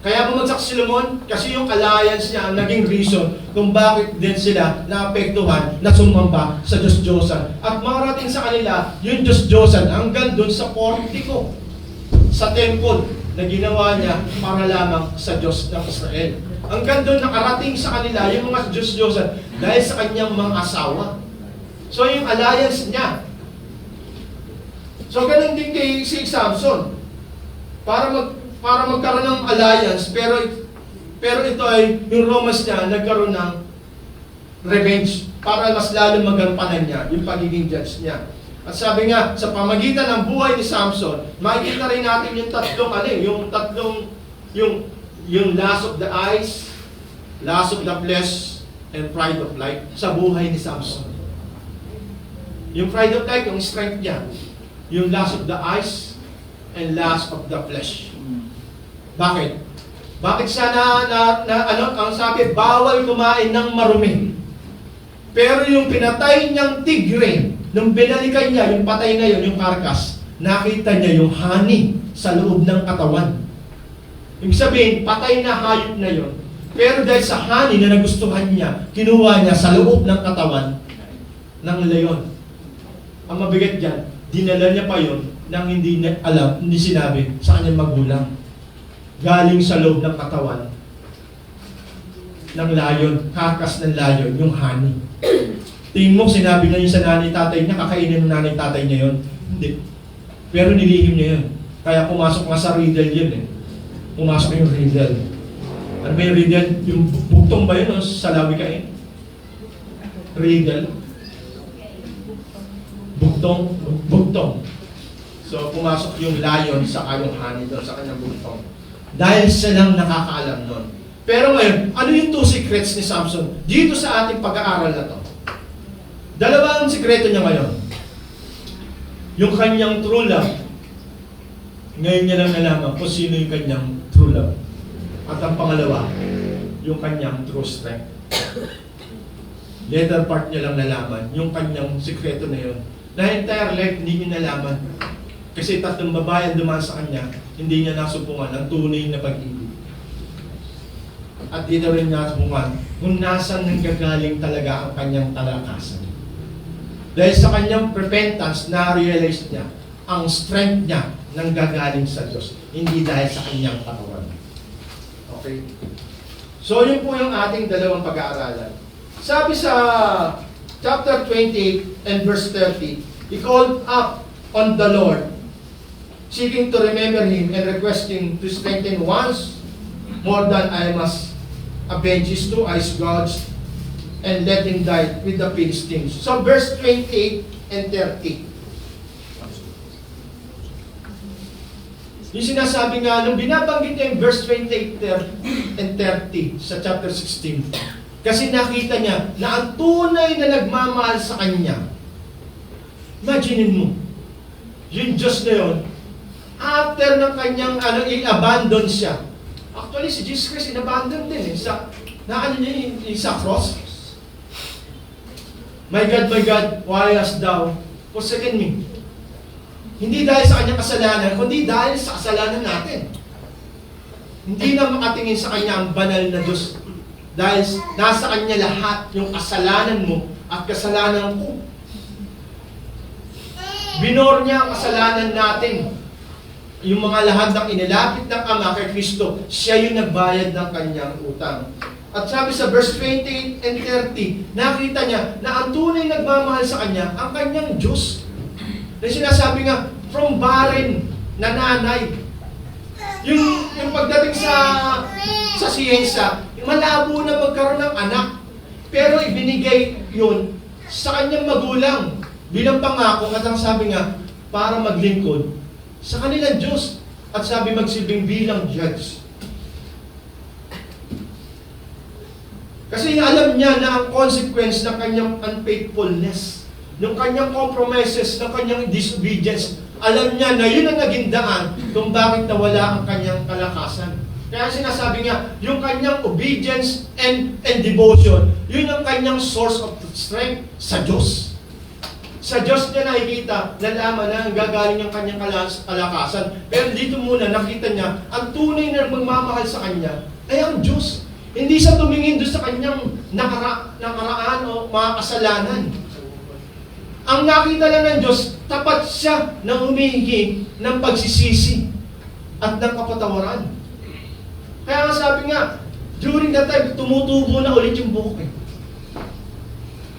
Kaya bumagsak si Solomon kasi yung alliance niya ang naging reason kung bakit din sila naapektuhan na sumamba sa Diyos-Diyosan. At marating sa kanila yung Diyos-Diyosan hanggang doon sa portico, sa temple na ginawa niya para lamang sa Diyos ng Israel. Hanggang doon nakarating sa kanila yung mga Diyos-Diyosan dahil sa kanyang mga asawa. So yung alliance niya. So ganun din kay si Samson. Para magkaroon ng alliance, pero ito ay yung romance niya nagkaroon ng revenge para mas lalo magampanan niya yung pagiging judge niya. At sabi nga, sa pamagitan ng buhay ni Samson, makikita rin natin yung lust of the eyes, lust of the flesh, and pride of life sa buhay ni Samson. Yung pride of life, yung strength niya. Yung lust of the eyes, and lust of the flesh. Bakit? Bakit siya ang sabi, bawal kumain ng marumi. Pero yung pinatay niyang tigre, nung binalikan niya, yung patay na yun, yung karkas, nakita niya yung honey sa loob ng katawan. Ibig sabihin, patay na hayop na yun. Pero dahil sa honey na nagustuhan niya, kinuha niya sa loob ng katawan ng leon. Ang mabigat dyan, dinala niya pa yun nang hindi niya alam, hindi sinabi sa kanyang magulang. Galing sa loob ng katawan ng layon, kakas ng layon, yung honey. Tingin mo, sinabi na yun sa nanay-tatay niya, kakainin ng nanay-tatay niya yun? Hindi. Pero nilihim niya yun. Kaya pumasok nga sa riddle yun eh. Pumasok yung riddle. Ano ba yung riddle? Yung bugtong ba yun o sa lawi kain? Riddle. Bugtong. So, pumasok yung lion sa kanyang honey doon, sa kanyang bugtong. Dahil silang nakakaalam nun. Pero ngayon, ano yung two secrets ni Samson? Dito sa ating pag-aaral na to. Dalawang sikreto niya ngayon. Yung kanyang true love. Ngayon niya lang nalaman kung sino yung kanyang true love. At ang pangalawa, yung kanyang true strength. Later part niya lang nalaman, yung kanyang sikreto na yun. Na entire life, hindi niya nalaman. Kasi tatlong babae ang dumaan sa kanya, hindi niya nasupungan ang tunay na pag-ibig. At dito rin nasupungan kung nasan nanggagaling talaga ang kanyang talakasan. Dahil sa kanyang repentance, na-realize niya ang strength niya nanggagaling sa Diyos, hindi dahil sa kanyang katawan. Okay? So yun po yung ating dalawang pag-aaralan. Sabi sa chapter 28 and verse 30, he called up on the Lord, seeking to remember Him and requesting to strengthen once more than I must avenge his two eyes gods and let him die with the Philistines. So verse 28 and 30. Yung sinasabi nga, nung binabanggit niya yung verse 28 and 30 sa chapter 16, kasi nakita niya na ang tunay na nagmamahal sa kanya. Imaginin mo, yung Diyos na yun, after ng kanyang i-abandon siya. Actually, si Jesus Christ in-abandon din niya sa cross. My God, why hast thou forsaken me? Hindi dahil sa kanyang kasalanan, kundi dahil sa kasalanan natin. Hindi na makatingin sa kanya ang banal na Diyos. Dahil nasa kanya lahat yung kasalanan mo at kasalanan ko. Binor niya ang kasalanan natin. Yung mga lahat ng inilapit ng Ama kay Kristo, siya yung nagbayad ng kanyang utang. At sabi sa verse 28 and 30, nakita niya na ang tunay nagmamahal sa kanya, ang kanyang Diyos. Na sinasabi nga, from barren na nanay. Yung pagdating sa siyensya, malabo na magkaroon ng anak. Pero ibinigay yun sa kanyang magulang bilang pangako at ang sabi nga, para maglingkod sa kanilang Diyos. At sabi magsilbing bilang judge. Kasi alam niya na ang consequence ng kanyang unfaithfulness, ng kanyang compromises, ng kanyang disobedience, alam niya na yun ang naging daan kung bakit nawala ang kanyang kalakasan. Kaya sinasabi niya, yung kanyang obedience and devotion, yun ang kanyang source of strength sa Diyos. Sa Diyos niya nakikita, nalaman na ang gagaling ang kanyang kalakasan. Pero dito muna, nakita niya, ang tunay na magmamahal sa kanya ay ang Diyos. Hindi siya tumingin doon sa kanyang nakaraan o mga kasalanan. Ang nakita lang ng Diyos, tapat siya na humihingi ng pagsisisi at ng kapatawaran. Kaya nga sabi nga, during that time, tumutubo na ulit yung buhok eh.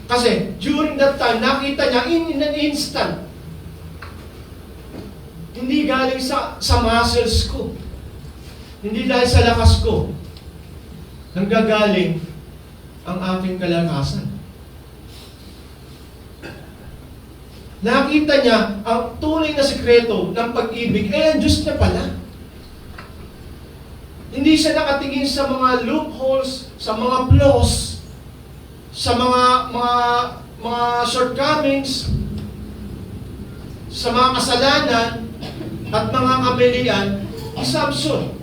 Kasi during that time, nakita niya in an instant, hindi galing sa muscles ko, hindi dahil sa lakas ko, nanggagaling ang aking kalakasan. Nakita niya ang tunay na sikreto ng pag-ibig, ang Diyos na pala. Hindi siya nakatingin sa mga loopholes, sa mga flaws, sa mga shortcomings, sa mga kasalanan at mga kamalian ni Samson.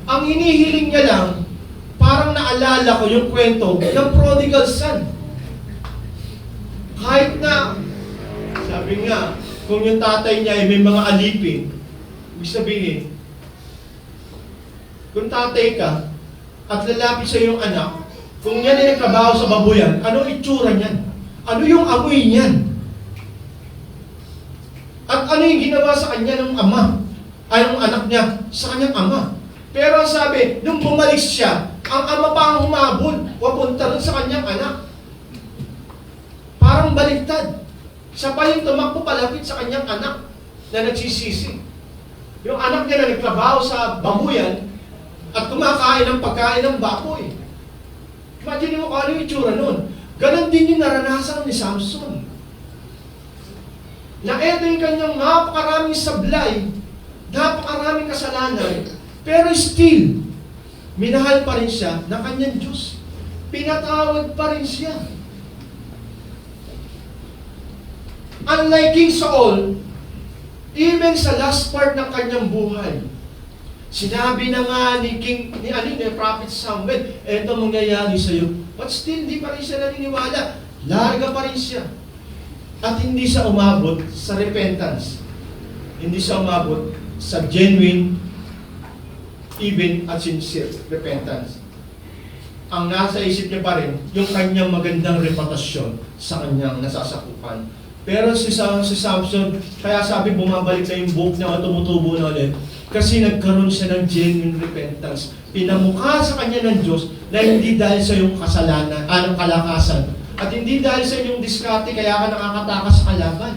Ang hinihiling niya lang, parang naalala ko yung kwento ng prodigal son. Kahit na, sabi nga, kung yung tatay niya ay may mga alipin, ibig sabihin, kung tatay ka at lalapit sa iyong anak, kung yan ay nagtrabaho sa babuyan, ano itsura niyan? Ano yung amoy niyan? At ano yung ginawa sa kanya ng ama? Ay, ng anak niya sa kanyang ama. Pero sabi, nung bumalik siya, ang ama pa ang humabol, wapunta rin sa kanyang anak. Parang baliktad. Siya pa yung tumakbo palapit sa kanyang anak na nagsisisi. Yung anak niya na nagtrabaho sa babuyan at kumakain ng pagkain ng baboy. Imagine mo kung ano yung itsura nun. Ganon din yung naranasan ni Samson. Na eto yung kanyang napakaraming sablay, napakaraming kasalanan, pero still, minahal pa rin siya ng kanyang Diyos. Pinatawad pa rin siya. Unlike King Saul, even sa last part ng kanyang buhay, sinabi na nga ni Prophet Samuel, eto mangyayari sa iyo. But still, hindi pa rin siya naniniwala. Larga pa rin siya. At hindi siya umabot sa repentance. Hindi siya umabot sa genuine, even at sincere repentance. Ang nasa isip niya pa rin, yung kanyang magandang reputasyon sa kanyang nasasakupan. Pero si Samson, kaya sabi bumabalik na yung buhok niya at tumutubo na ulit. Kasi nagkaroon siya ng genuine repentance. Pinamukha sa kanya ng Diyos na hindi dahil sa iyong kasalanan, anong kalakasan. At hindi dahil sa iyong diskarte, kaya ka nakakatakas sa kalaban.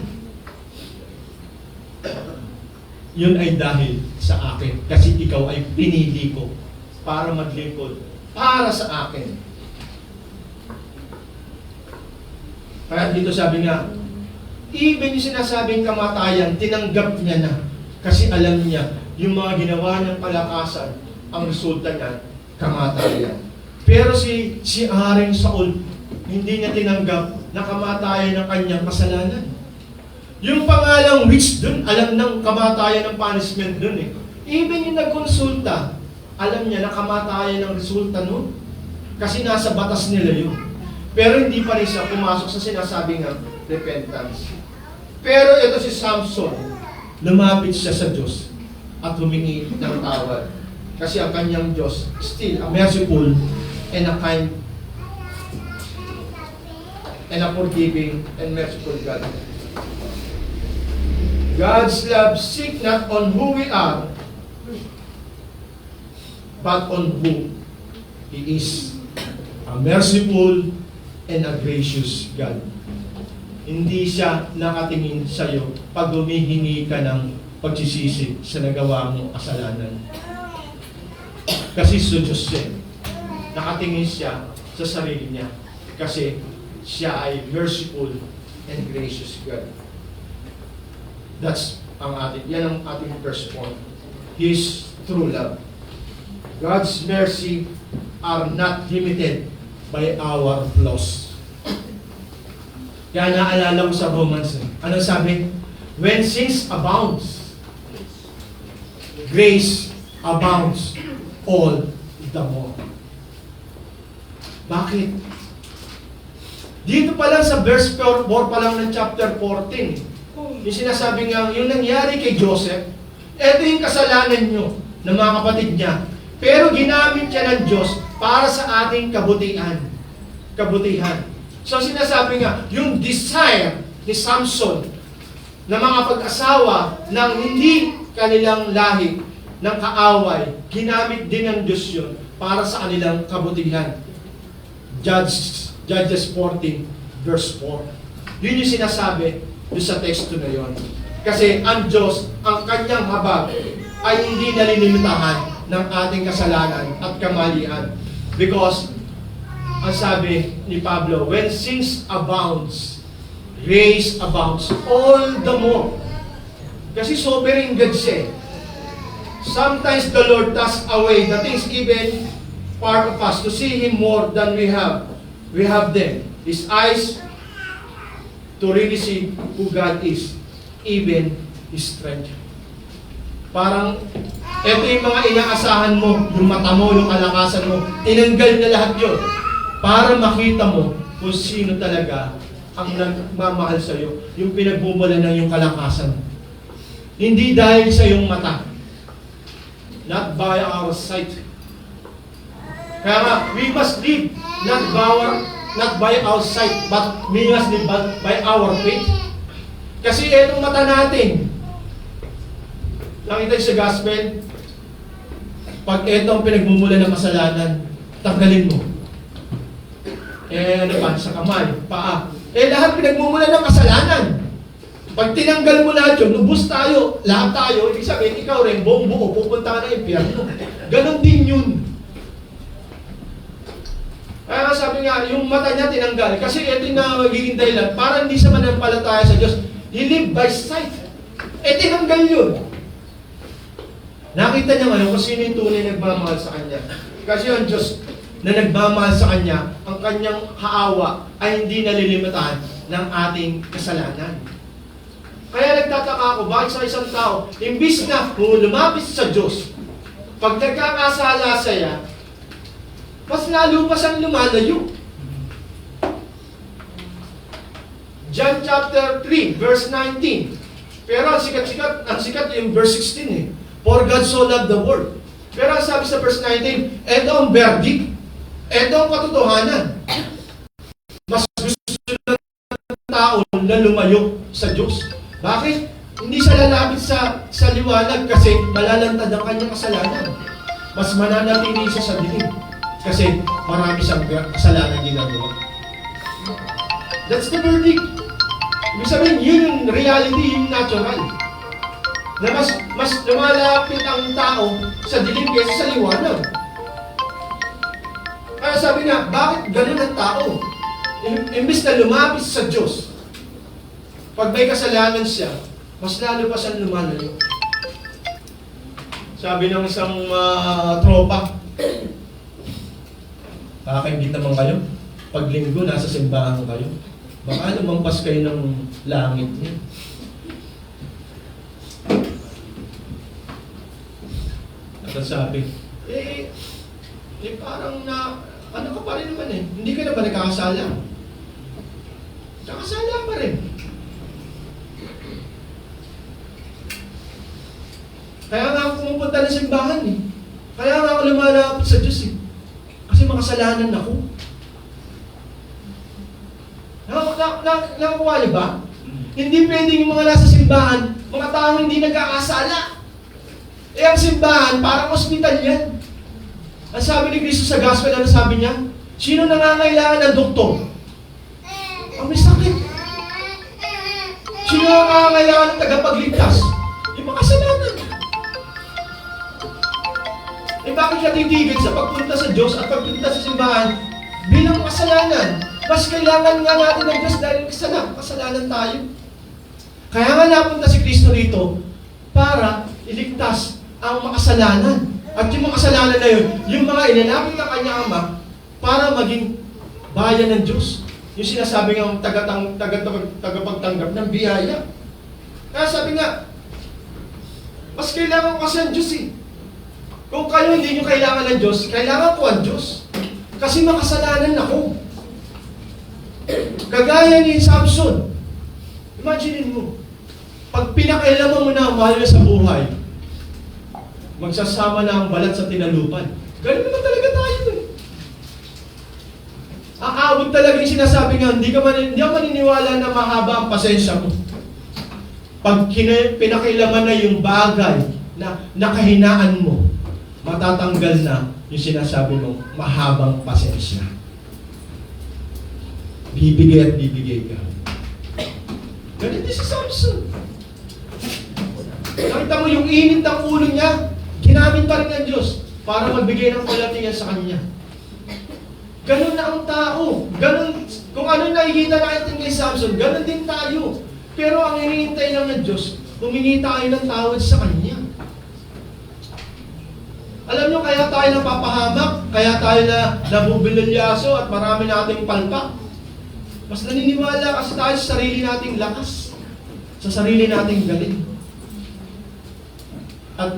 Yun ay dahil sa akin. Kasi ikaw ay pinili ko para maglingkod. Para sa akin. Kaya dito sabi nga, even yung sinasabing kamatayan, tinanggap niya na. Kasi alam niya, yung mga ginawa niyang palakasan, ang resulta niya, kamatayan. Pero si Haring Saul, hindi niya tinanggap na kamatayan ng kanyang kasalanan. Yung pangalang witch dun, alam ng kamatayan ng punishment dun eh. Even yung nagkonsulta, alam niya na kamatayan ng resulta nun. Kasi nasa batas nila yun. Pero hindi pa rin siya pumasok sa sinasabing repentance. Pero ito si Samson, lumapit siya sa Diyos at humingi ng tawad. Kasi ang kanyang Diyos, still a merciful and a kind and a forgiving and merciful God. God's love seek not on who we are, but on who He is. A merciful and a gracious God. Hindi siya nakatingin sa iyo pag humihingi ka ng pagsisisi sa nagawa mong kasalanan. Kasi sa Diyos siya. Nakatingin siya sa sarili niya. Kasi siya ay merciful and gracious God. Yan ang ating first point. His true love. God's mercy are not limited by our flaws. Kaya naalala ko sa Romans, ano sabi? When sins abounds, grace abounds all the more. Bakit? Dito pa lang sa verse 4 pa lang ng chapter 14, yung sinasabi nga, yung nangyari kay Joseph, eto yung kasalanan nyo ng mga kapatid niya. Pero ginamit siya ng Diyos para sa ating kabutihan. So sinasabi nga, yung desire ni Samson na mga pag-asawa ng hindi kanilang lahi ng kaaway, ginamit din ng Diyos yun para sa kanilang kabutihan. Judges 14 verse 4. Yun yung sinasabi doon sa teksto na yun. Kasi ang Diyos, ang kanyang habag ay hindi nalilimitahan ng ating kasalanan at kamalian. Because, ang sabi ni Pablo, when sins abounds, grace abounds all the more. Kasi sovereign God siya. Sometimes the Lord casts away the things given part of us to see Him more than we have. We have them. His eyes to really see who God is, even His strength. Parang, eto yung mga inaasahan mo, yung mata mo, yung kalakasan mo, tinanggal na lahat yun para makita mo kung sino talaga ang nagmamahal sa iyo, yung pinagbumulan ng yung kalakasan. Hindi dahil sa yung mata, not by our sight. Kaya nga, we must live not by our sight, but we must live by our faith. Kasi etong mata natin, nakita sa gospel, pag etong pinagmumula ng kasalanan, tanggalin mo. Ano pa? Sa kamay, paa. Lahat pinagmumula ng kasalanan. Pag tinanggal mo lahat yun, lubos tayo, lahat tayo, ibig sabihin, ikaw rin, buong buo, pupunta ka na impyerno. Ganon din yun. Kaya sabi nga, yung mata niya tinanggal. Kasi ito yung magiging dahilan, para hindi siya manampalataya sa Diyos. He lived by sight. Tinanggal yun. Nakita niya ngayon kung sino yung tunay nagmamahal sa Kanya. Kasi yung Diyos na nagmamahal sa Kanya, ang Kanyang haawa ay hindi nalilimitahan ng ating kasalanan. Kaya nagtataka ako, bakit sa isang tao, imbis na lumapit sa Diyos, pag nagkakasala siya, mas lalo pa siyang lumalayo. John chapter 3, verse 19. Pero ang sikat yung verse 16 eh. For God so loved the world. Pero ang sabi sa verse 19, eto ang verdict. Eto ang katotohanan. Mas gusto ng tao na lumayo sa Diyos. Bakit? Hindi siya lalapit sa liwanag kasi malalantad ang kanyang kasalanan. Mas mananatili siya sa dilim. Kasi marami siyang kasalanan ginagawa. That's the verdict. Ibig sabihin, yun yung reality, yung natural. Na mas lumalapit ang tao sa dilim kaysa sa liwanag. Kaya sabi nga, bakit ganun ang tao? Imbis na lumapit sa Diyos, pag may kasalanan siya, mas lalo pa siyang lumalayo. Sabi ng isang tropa, kakaingit naman kayo, pag linggo, nasa simbahan kayo. Baka lumampas kayo ng langit niya. At sabi, parang ano ka pa rin naman eh. Hindi ka na ba nagkakasala? Nakasala pa rin. Kaya nga ako pumupunta ng simbahan eh. Kaya nga ako lumalapit sa Diyos eh. Kasi makasalanan ako. Nakakuha niyo ba? Hindi pwedeng yung mga nasa simbahan, mga taong hindi nagkakasala. Ang simbahan, parang ospital yan. Ang sabi ni Cristo sa gospel, ano sabi niya? Sino nangangailangan ng doktor? Ang may sakit. Sino nangangailangan ng tagapagligtas? Yung makasalanan. Bakit ka titigil sa pagpunta sa Diyos at pagpunta sa simbahan bilang makasalanan? Mas kailangan nga natin ng Diyos dahil kasalanan tayo. Kaya nga napunta si Kristo rito para iligtas ang makasalanan. At yung mga kasalanan na yun, yung mga inanakit ng kanyang ama para maging bayan ng Diyos. Yung sinasabi ng tagapagtanggap ng biyaya. Kaya sabi nga, mas kailangan ko kasi ang Diyos eh. Kung kayo hindi nyo kailangan ng Diyos, kailangan ko ang Diyos. Kasi makasalanan ako. Kagaya ni Samson. Imagine mo, pag pinakailaman mo na ang mahal sa buhay, magsasama na ang balat sa tinalupan. Ganun naman talaga tayo eh. Aabot talaga yung sinasabi nga, hindi ka maniniwala na mahaba ang pasensya mo. Pag pinakailaman na yung bagay na nakahinaan mo, matatanggal na yung sinasabi mo, mahabang pasensya. Bibigay at bibigay ka. Ganun din si Samson. Nakita mo yung init ng ulo niya, ginamit pa rin ng Diyos para magbigay ng kalatigan sa kanya. Ganun na ang tao. Ganun, kung ano nakikita natin kay Samson, ganun din tayo. Pero ang hinihintay lang ng Diyos, humingi tayo ng tawad sa Kanya. Alam nyo, kaya tayo napapahamak, kaya tayo nabubilolyaso at marami nating palpak. Mas naniniwala kasi tayo sa sarili nating lakas, sa sarili nating galing. At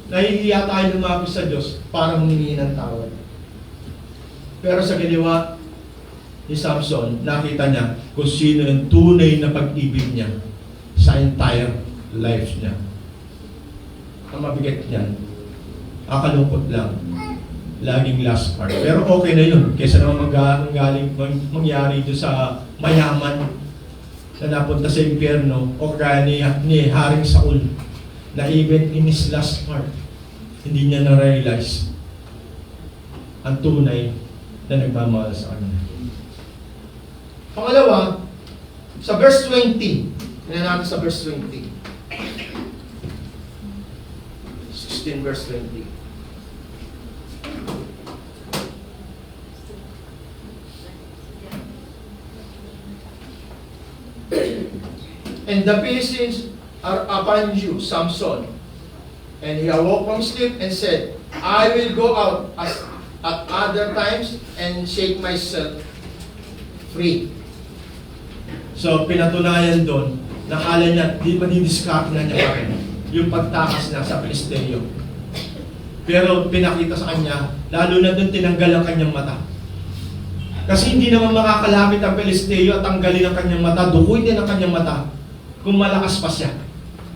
nahihiya tayo lumapit sa Diyos para humingi ng tawad. Pero sa ginawa ni Samson, nakita niya kung sino yung tunay na pag-ibig niya sa entire life niya. Ang mabigat niyan, akalungkot lang, laging last part. Pero okay na yun, kaysa naman mangyari doon sa mayaman na napunta sa impyerno o kaya ni Haring Saul na even in his last part, hindi niya na-realize ang tunay na nagmamahal sa kanya. Pangalawa, sa verse 20. Tingnan natin sa verse 20. 16 verse 20. And the Philistines are upon you, Samson. And he awoke from sleep and said, I will go out as at other times and shake myself free. So, pinatunayan doon, nakala niya, di pa didiscard na niya pa rin yung pagtakas na sa Pilisteo. Pero pinakita sa kanya, lalo na doon tinanggal ang kanyang mata. Kasi hindi naman makakalapit ang Pilisteo at tanggalin ang kanyang mata, dukuin din ang kanyang mata kung malakas pa siya.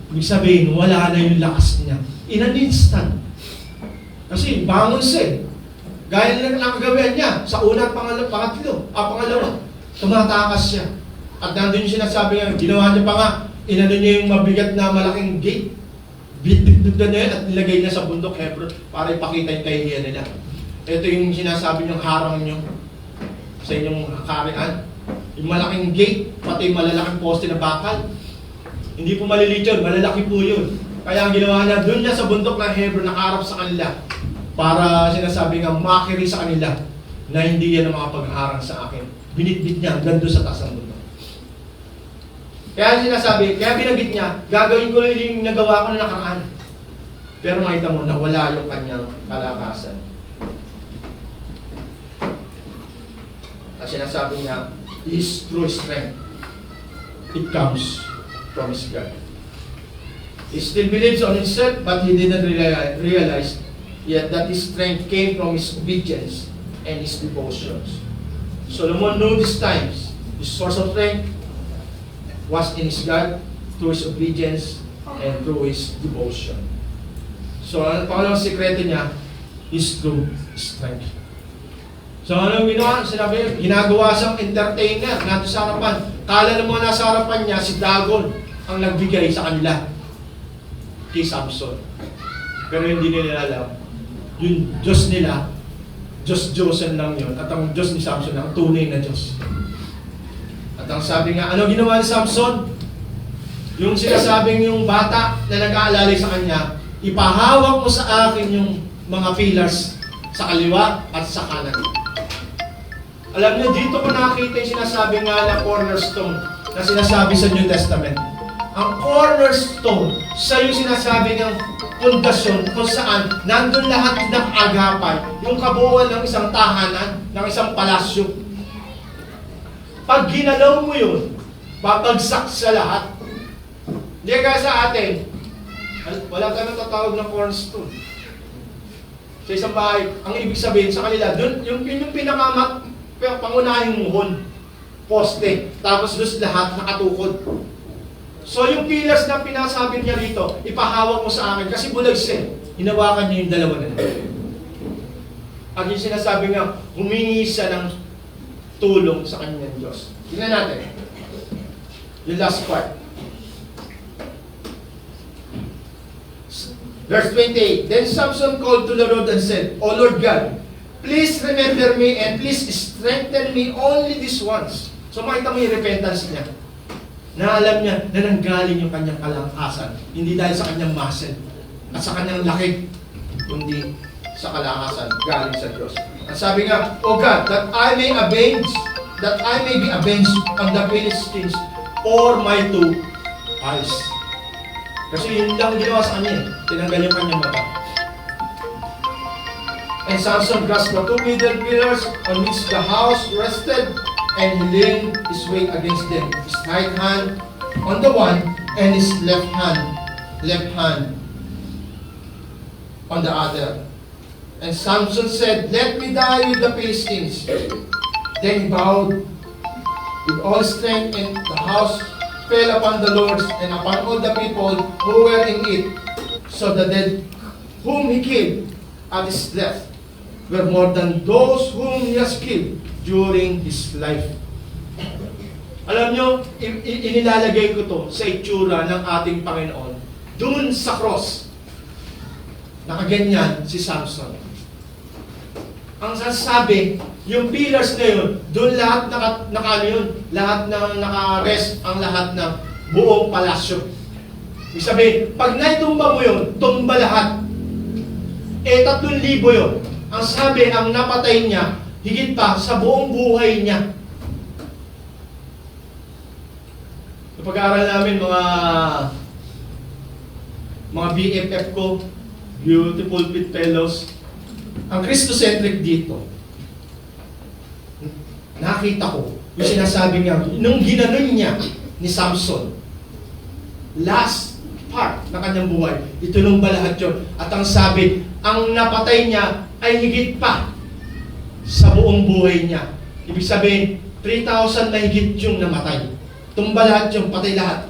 Ibig sabihin, wala na yung lakas niya. In an instant. Kasi bangon siya. Gaya lang ang kagawian niya sa una at pangalawa. Tumatakas siya. At nandun yung sinasabi niya, ginawa niya pa nga, inano niya yung mabigat na malaking gate. Bitbit na niya at nilagay niya sa bundok Hebron para ipakita yung kahihiyan nila. Ito yung sinasabi niyong harang niyo sa inyong karian. Yung malaking gate, pati yung malalaking poste na bakal. Hindi po malilit yun, malalaki po yun. Kaya ang ginawa niya, doon niya sa bundok ng Hebron, nakaharap sa kanila para sinasabi nga makiri sa kanila na hindi yan ang makapag-harang sa akin. Binitbit niya hanggang doon sa taas ng bundok. Kaya sinasabi, kaya binagit niya, gagawin ko yung nagawa ko na nakaraan. Pero makita mo, nawala yung kanyang kalakasan. At sinasabi niya, his true strength, it comes from his God. He still believes on himself, but he didn't realize yet that his strength came from his obedience and his devotions. Solomon knew these times, his source of strength was in his God, through his obedience and through his devotion. So, ang pangalawang sikreto niya is true strength. So, anong ginawa? Sinabi, ginagawa siyang entertainer nato sa harapan. Kala ng mga nasa harapan niya, si Dagon ang nagbigay sa kanila kay Samson. Pero hindi nila alam, yung Diyos nila, Diyos-Diyosan lang yun, at ang Diyos ni Samson ang tunay na Diyos. At ang sabi nga, ano ginawa ni Samson? Yung sinasabing yung bata na nag-aalalay sa kanya, ipahawak mo sa akin yung mga pillars sa kaliwa at sa kanan. Alam niyo, dito ko nakita yung sinasabi nga na cornerstone na sinasabi sa New Testament. ang cornerstone, siya yung sinasabi ng pundasyon kung saan nandun lahat ng agapay, yung kabuuan ng isang tahanan, ng isang palasyo. Pag ginalaw mo yun, babagsak sa lahat. Hindi kaya sa atin, wala ka nang tatawag ng cornerstone. Sa isang bahay, ang ibig sabihin sa kanila, dun, yung pangunahing muhon, poste, tapos doon lahat nakatukod. So yung pillars na pinasabi niya rito, ipahawak mo sa akin kasi bulag siya. Hinawakan niya yung dalawa na yun. At yung sinasabi nga, humingi siya ng tulong sa kanyang Diyos. Tingnan natin. Yung last part. Verse 28, Then Samson called to the Lord and said, O Lord God, please remember me and please strengthen me only this once. So makita mo yung repentance niya. Na alam niya na nanggaling yung kanyang kalakasan. Hindi dahil sa kanyang muscle at sa kanyang laki, kundi sa kalakasan galing sa Diyos. Ang sabi nga, O God, that I may be avenged on the Philistines for my two eyes. Kasi yun lang ginawa sa kanya. Tinanggal yung kanyang mata. And Samson grasped the two middle pillars on which the house rested, and he leaned his weight against them, his right hand on the one, and his left hand on the other. And Samson said, Let me die with the Philistines. Then he bowed with all strength, and the house fell upon the lords and upon all the people who were in it. So the dead whom he killed at his death were more than those whom he has killed during his life. Alam nyo, inilalagay ko to sa itsura ng ating Panginoon. Doon sa cross, nakaganyan si Samson. Ang sasabi, yung pillars na yun, doon lahat lahat na naka-rest ang lahat ng buong palasyo. Ibig sabihin, pag naitumba mo yun, tumba lahat. 3,000 yun. Ang sabi, ang napatay niya, higit pa sa buong buhay niya. Sa pag-aaral namin, mga BFF ko, Beautiful Pit Fellows, ang Christocentric dito, nakita ko, yung sinasabi niya, nung ginanon niya ni Samson, last part ng kanyang buhay, itinumba lahat yun. At ang sabi, ang napatay niya ay higit pa sa buong buhay niya. Ibig sabihin, 3,000 na higit yung namatay. Tumba lahat yung patay lahat.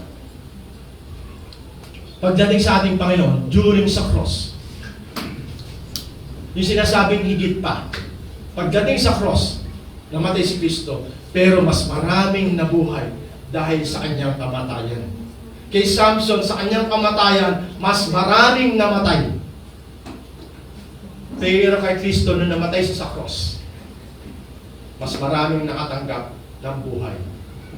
Pagdating sa ating Panginoon, during sa cross, yung sinasabing higit pa, pagdating sa cross, namatay si Kristo, pero mas maraming nabuhay dahil sa kanyang kamatayan. Kay Samson, sa kanyang kamatayan, mas maraming namatay. Pero kay Kristo na namatay siya sa cross, mas maraming nakatanggap ng buhay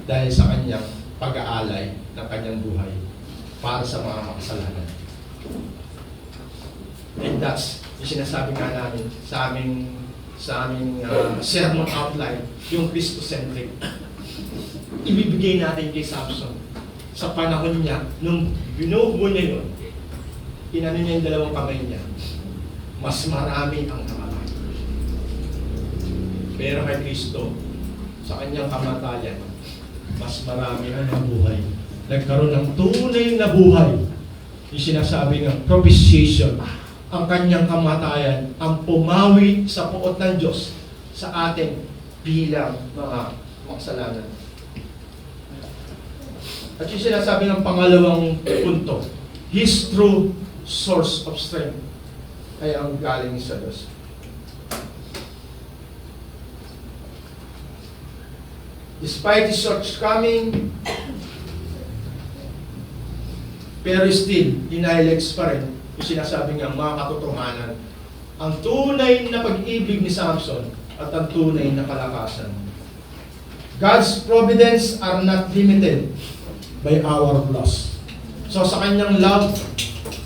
dahil sa kanyang pag-aalay ng kanyang buhay para sa mga makasalanan. And that's yung sinasabi nga namin sa aming sermon outline, yung Christocentric. Ibibigay natin kay Samson sa panahon niya, nung binuho niya yun, inano niya yung dalawang kamay niya, mas marami ang namatay. Pero kay Kristo, sa kanyang kamatayan, mas marami ang nabuhay. Nagkaroon ng tunay na buhay. Yung sinasabi ng propitiation, ang kanyang kamatayan, ang pumawi sa puot ng Diyos sa atin bilang mga makasalanan. At yung sinasabi ng pangalawang punto, His true source of strength ay ang galing sa Diyos. Despite his shortcoming, pero still, hinighlights pa rin yung sinasabi nga mga katotohanan, ang tunay na pag-ibig ni Samson at ang tunay na kalakasan. God's providence are not limited by our flaws. So sa kanyang love,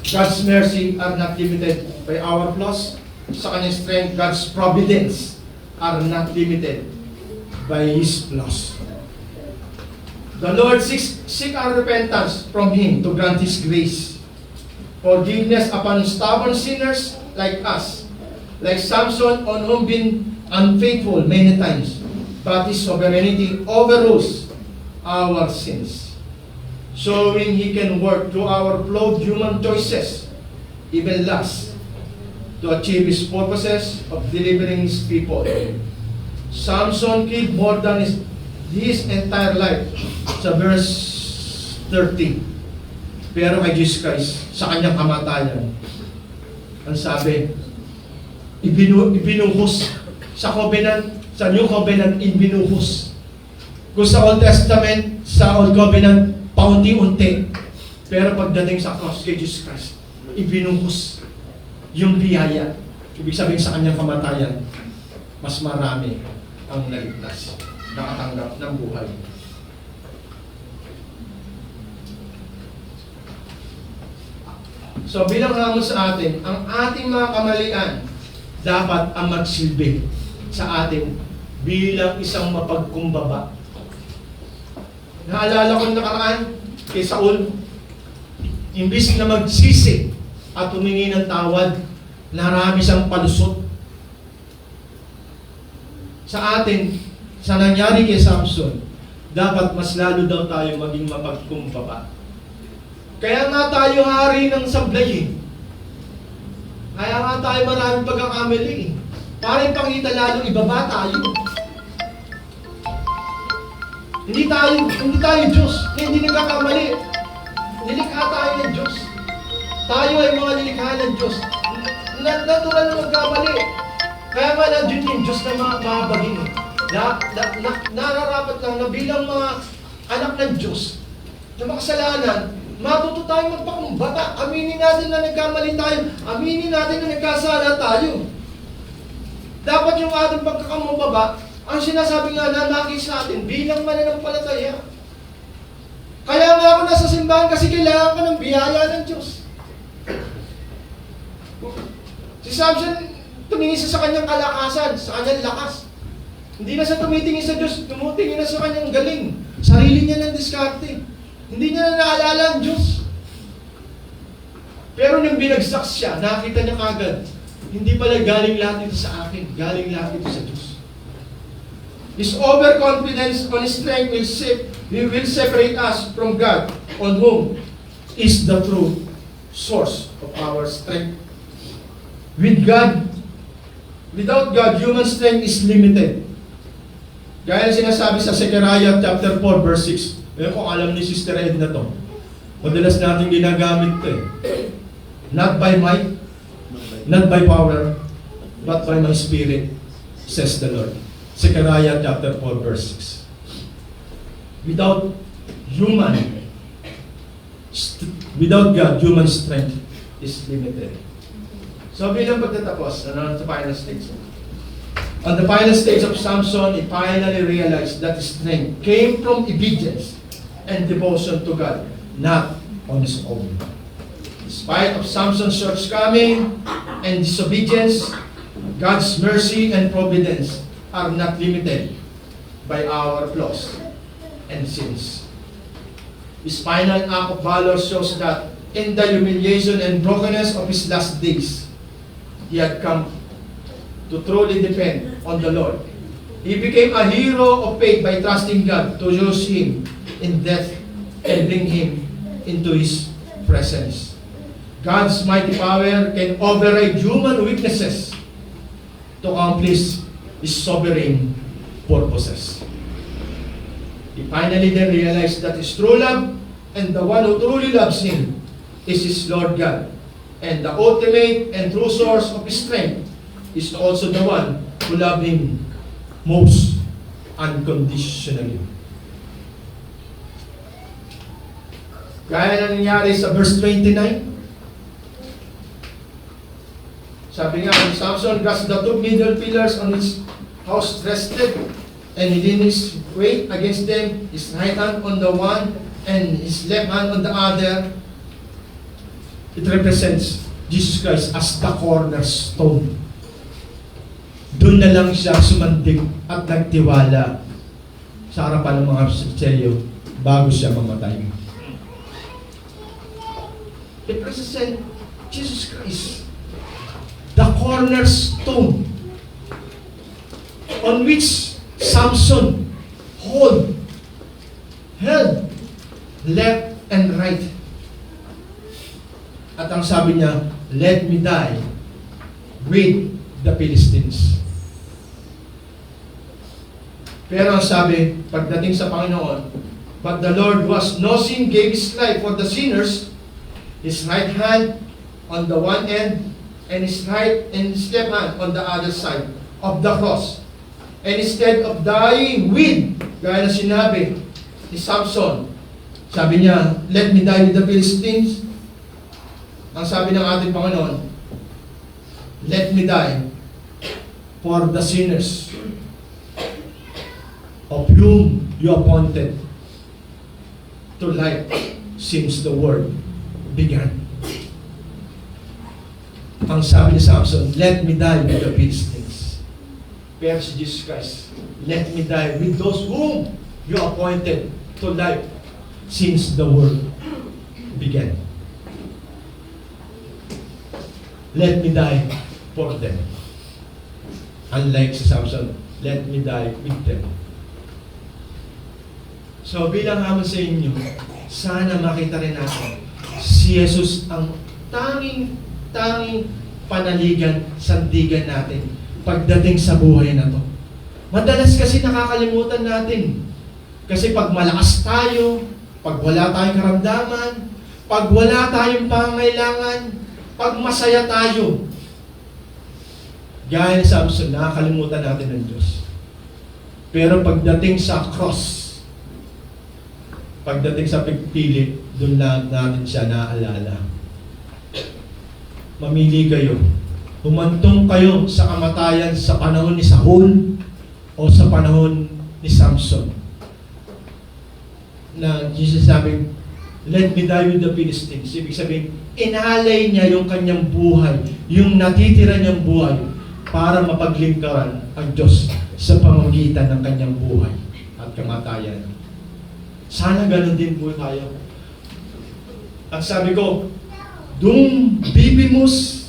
God's mercy are not limited by our flaws. Sa kanyang strength, God's providence are not limited by His flaws. The Lord seek our repentance from Him to grant His grace. Forgiveness upon stubborn sinners like us, like Samson, on whom been unfaithful many times, but His sovereignty overrules our sins, showing He can work through our flawed human choices, even lust, to achieve His purposes of delivering His people. Samson killed more than his entire life sa verse 30. Pero kay Jesus Christ, sa kanyang kamatayan, ang sabi, ibinuhos sa covenant, sa New Covenant, ibinuhos. Kung sa Old Testament, sa Old Covenant, paunti-unti. Pero pagdating sa cross kay Jesus Christ, ibinuhos yung biyaya. Ibig sabihin sa kanyang kamatayan, mas marami ang naligtas, nakatanggap ng buhay. So bilang hamon sa atin, ang ating mga kamalian dapat ang magsilbi sa atin bilang isang mapagkumbaba. Naalala ko nakaraan kay Saul, imbis na magsisi at humingi ng tawad, narami siyang palusot. Sa atin, sa nangyari kay Samson, dapat mas lalo daw tayo maging mapagkumbaba. Kaya nga tayo hari ng sablay eh. Kaya nga tayo maraming pagkakamali eh. Para ipakita lalo ibaba tayo. Hindi tayo Diyos. Hindi nagkakamali. Nilikha tayo ng Diyos. Tayo ay mga nilikha ng Diyos. Natural na magkamali. Kaya nga nandiyan yung Diyos na mabaging eh. Nararapat lang na bilang mga anak ng Diyos na makasalanan, matuto tayo magpakumbaba. Aminin natin na nagkamali tayo. Aminin natin na nagkasala tayo. Dapat yung ating pagkakamumbaba, ang sinasabi nga na nakis natin bilang mananampalataya. Kaya nga ako nasa simbahan kasi kailangan ko ng biyaya ng Diyos. Si Samson, tumingin sa kanyang kalakasan, sa kanyang lakas. Hindi na siya tumitingin sa Diyos, tumutingin na sa kanyang galing. Sarili niya ng diskarte. Hindi niya na naalala ang Diyos. Pero nung binagsak siya, nakita niya kagad, hindi pala galing lahat ito sa akin, galing lahat ito sa Diyos. His overconfidence on His strength will separate us from God, on whom is the true source of our strength. Without God, human strength is limited. Gaya na sinasabi sa Zechariah chapter 4 verse 6. Ngayon kung alam ni Sister Edna to, madalas natin ginagamit to eh. Not by might, not by power, but by my spirit, says the Lord. Zechariah chapter 4 verse 6. Without God, human strength is limited. So bilang pagtatapos, sa final stage. On the final stage of Samson, he finally realized that his strength came from obedience and devotion to God, not on his own. In spite of Samson's shortcoming and disobedience, God's mercy and providence are not limited by our flaws and sins. His final act of valor shows that in the humiliation and brokenness of his last days, he had come to truly depend on the Lord. He became a hero of faith by trusting God to use him in death and bring him into His presence. God's mighty power can override human weaknesses to accomplish His sovereign purposes. He finally then realized that his true love and the one who truly loves him is his Lord God. And the ultimate and true source of his strength is also the one who loves him most unconditionally. Gaya na nangyari sa verse 29. Sabi nga, Samson grasped the two middle pillars on which house rested, and he leaned his weight against them, his right hand on the one, and his left hand on the other. It represents Jesus Christ as the cornerstone. Doon na lang siya sumandig at nagtiwala sa harapan ng mga Saduceo bago siya mamatay. It represents Jesus Christ, the cornerstone on which Samson held left and right. At ang sabi niya, let me die with the Philistines. Pero ang sabi, pagdating sa Panginoon, but the Lord was no sin, gave His life for the sinners, His right hand on the one end, and His left hand on the other side of the cross. And instead of dying with, gaya na sinabi ni Samson, sabi niya, let me die with the Philistines. Ang sabi ng ating Panginoon, let me die for the sinners of whom you appointed to life since the world began. Ang sabi ni Samson, let me die with the Philistines. Pero si Jesus Christ, let me die with those whom you appointed to life since the world began. Let me die for them. Unlike si Samson, let me die with them. So bilang hamon sa inyo, sana makita rin natin si Jesus ang tanging panaligan, sandigan natin pagdating sa buhay na to. Madalas kasi nakakalimutan natin. Kasi pag malakas tayo, pag wala tayong karamdaman, pag wala tayong pangailangan, pag masaya tayo, gaya ni Samson, nakakalimutan natin ng Diyos. Pero pagdating sa cross, pagdating sa pagpili, doon lang natin siya naaalala. Mamili kayo. Humantong kayo sa kamatayan sa panahon ni Saul o sa panahon ni Samson. Na Jesus sabi, let me die with the Philistines. Ibig sabihin, inalay niya yung kanyang buhay, yung natitira niyang buhay, para mapaglingkaran ang Diyos sa pamamagitan ng kanyang buhay at kamatayan. Sana ganun din po tayo. At sabi ko, dum bibimus,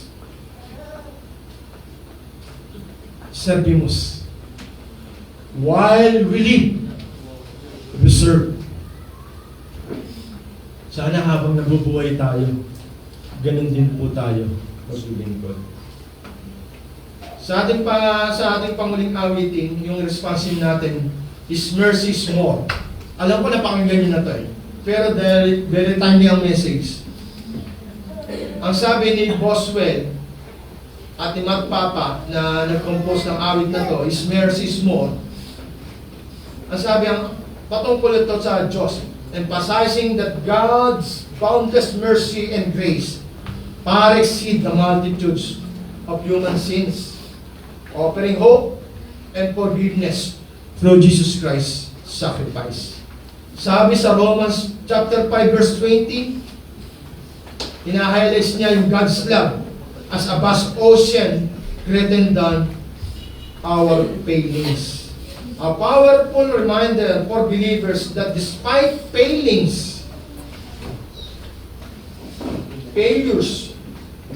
servimus. While we live, we serve. Sana habang nabubuhay tayo, ganun din po tayo maglilingkod. Sa ating panguling awitin, yung responsive natin is mercy is more. Alam ko na pakinggan nyo na to eh. Pero very timely ang message. Ang sabi ni Boswell at ni Matt Papa na nag-compose ng awit na to is mercy is more. Ang sabi ang patungkol ito sa Diyos, emphasizing that God's boundless mercy and grace far exceed the multitudes of human sins, offering hope and forgiveness through Jesus Christ's sacrifice. Sabi sa Romans chapter 5 verse 20, ina-highlights niya yung God's love as a vast ocean greater than our failings. A powerful reminder for believers that despite failures,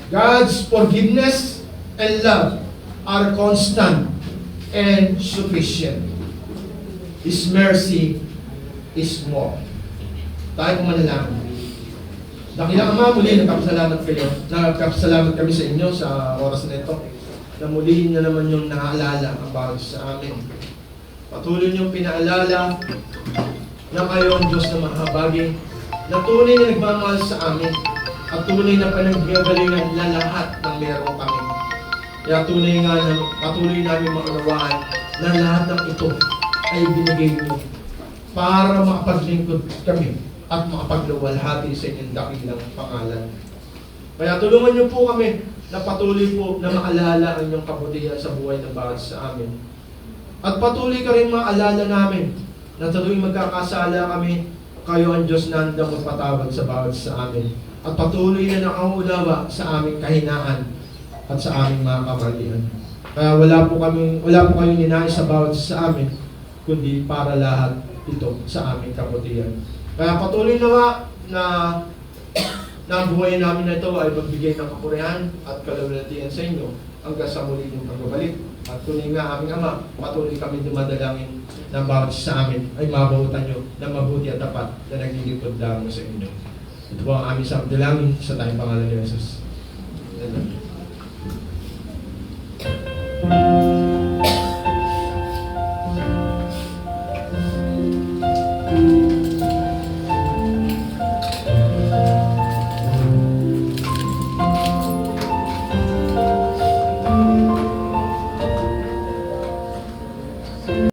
God's forgiveness and love are constant and sufficient. His mercy is more. Tayo kung manalangin. Dakilang Ama, muli nagkapasalamat kami sa inyo sa oras na ito, na muli na naman yung naaalala ang bawat sa amin. Patuloy niyong pinaalala na kayo ang Diyos na mahabagin, na tunay na nagmamahal sa amin, at tunay na panaggagalingan na lahat ng meron kami. Kaya patuloy namin maunawaan na lahat ng ito ay binigay niyo para makapaglingkod kami at makapagluwalhati sa inyong dakilang pangalan. Kaya tulungan niyo po kami na patuloy po na maalala ang inyong kabutihan sa buhay ng bawat sa amin. At patuloy ka rin maalala namin na tuloy magkakasala kami, kayo ang Diyos na handang magpatawad sa bawat sa amin. At patuloy na nakaunawa sa aming kahinaan at sa aming mga kamalian. Kaya wala po kayong ninais sa bawat sa amin, kundi para lahat ito sa aming kabutihan. Kaya patuloy nawa na ang buhay namin na ito ay magbigay ng kapurihan at kalawalatian sa inyo hanggang sa muli ng pagbabalik. At tuloy nga aming Ama, patuloy kami dumadalangin ng bawat isa sa amin ay mabahutan nyo na mabuti at tapat na naglilipod lamang sa inyo. Ito po ang aming samdalangin sa tayong pangalan ni Jesus. Amen.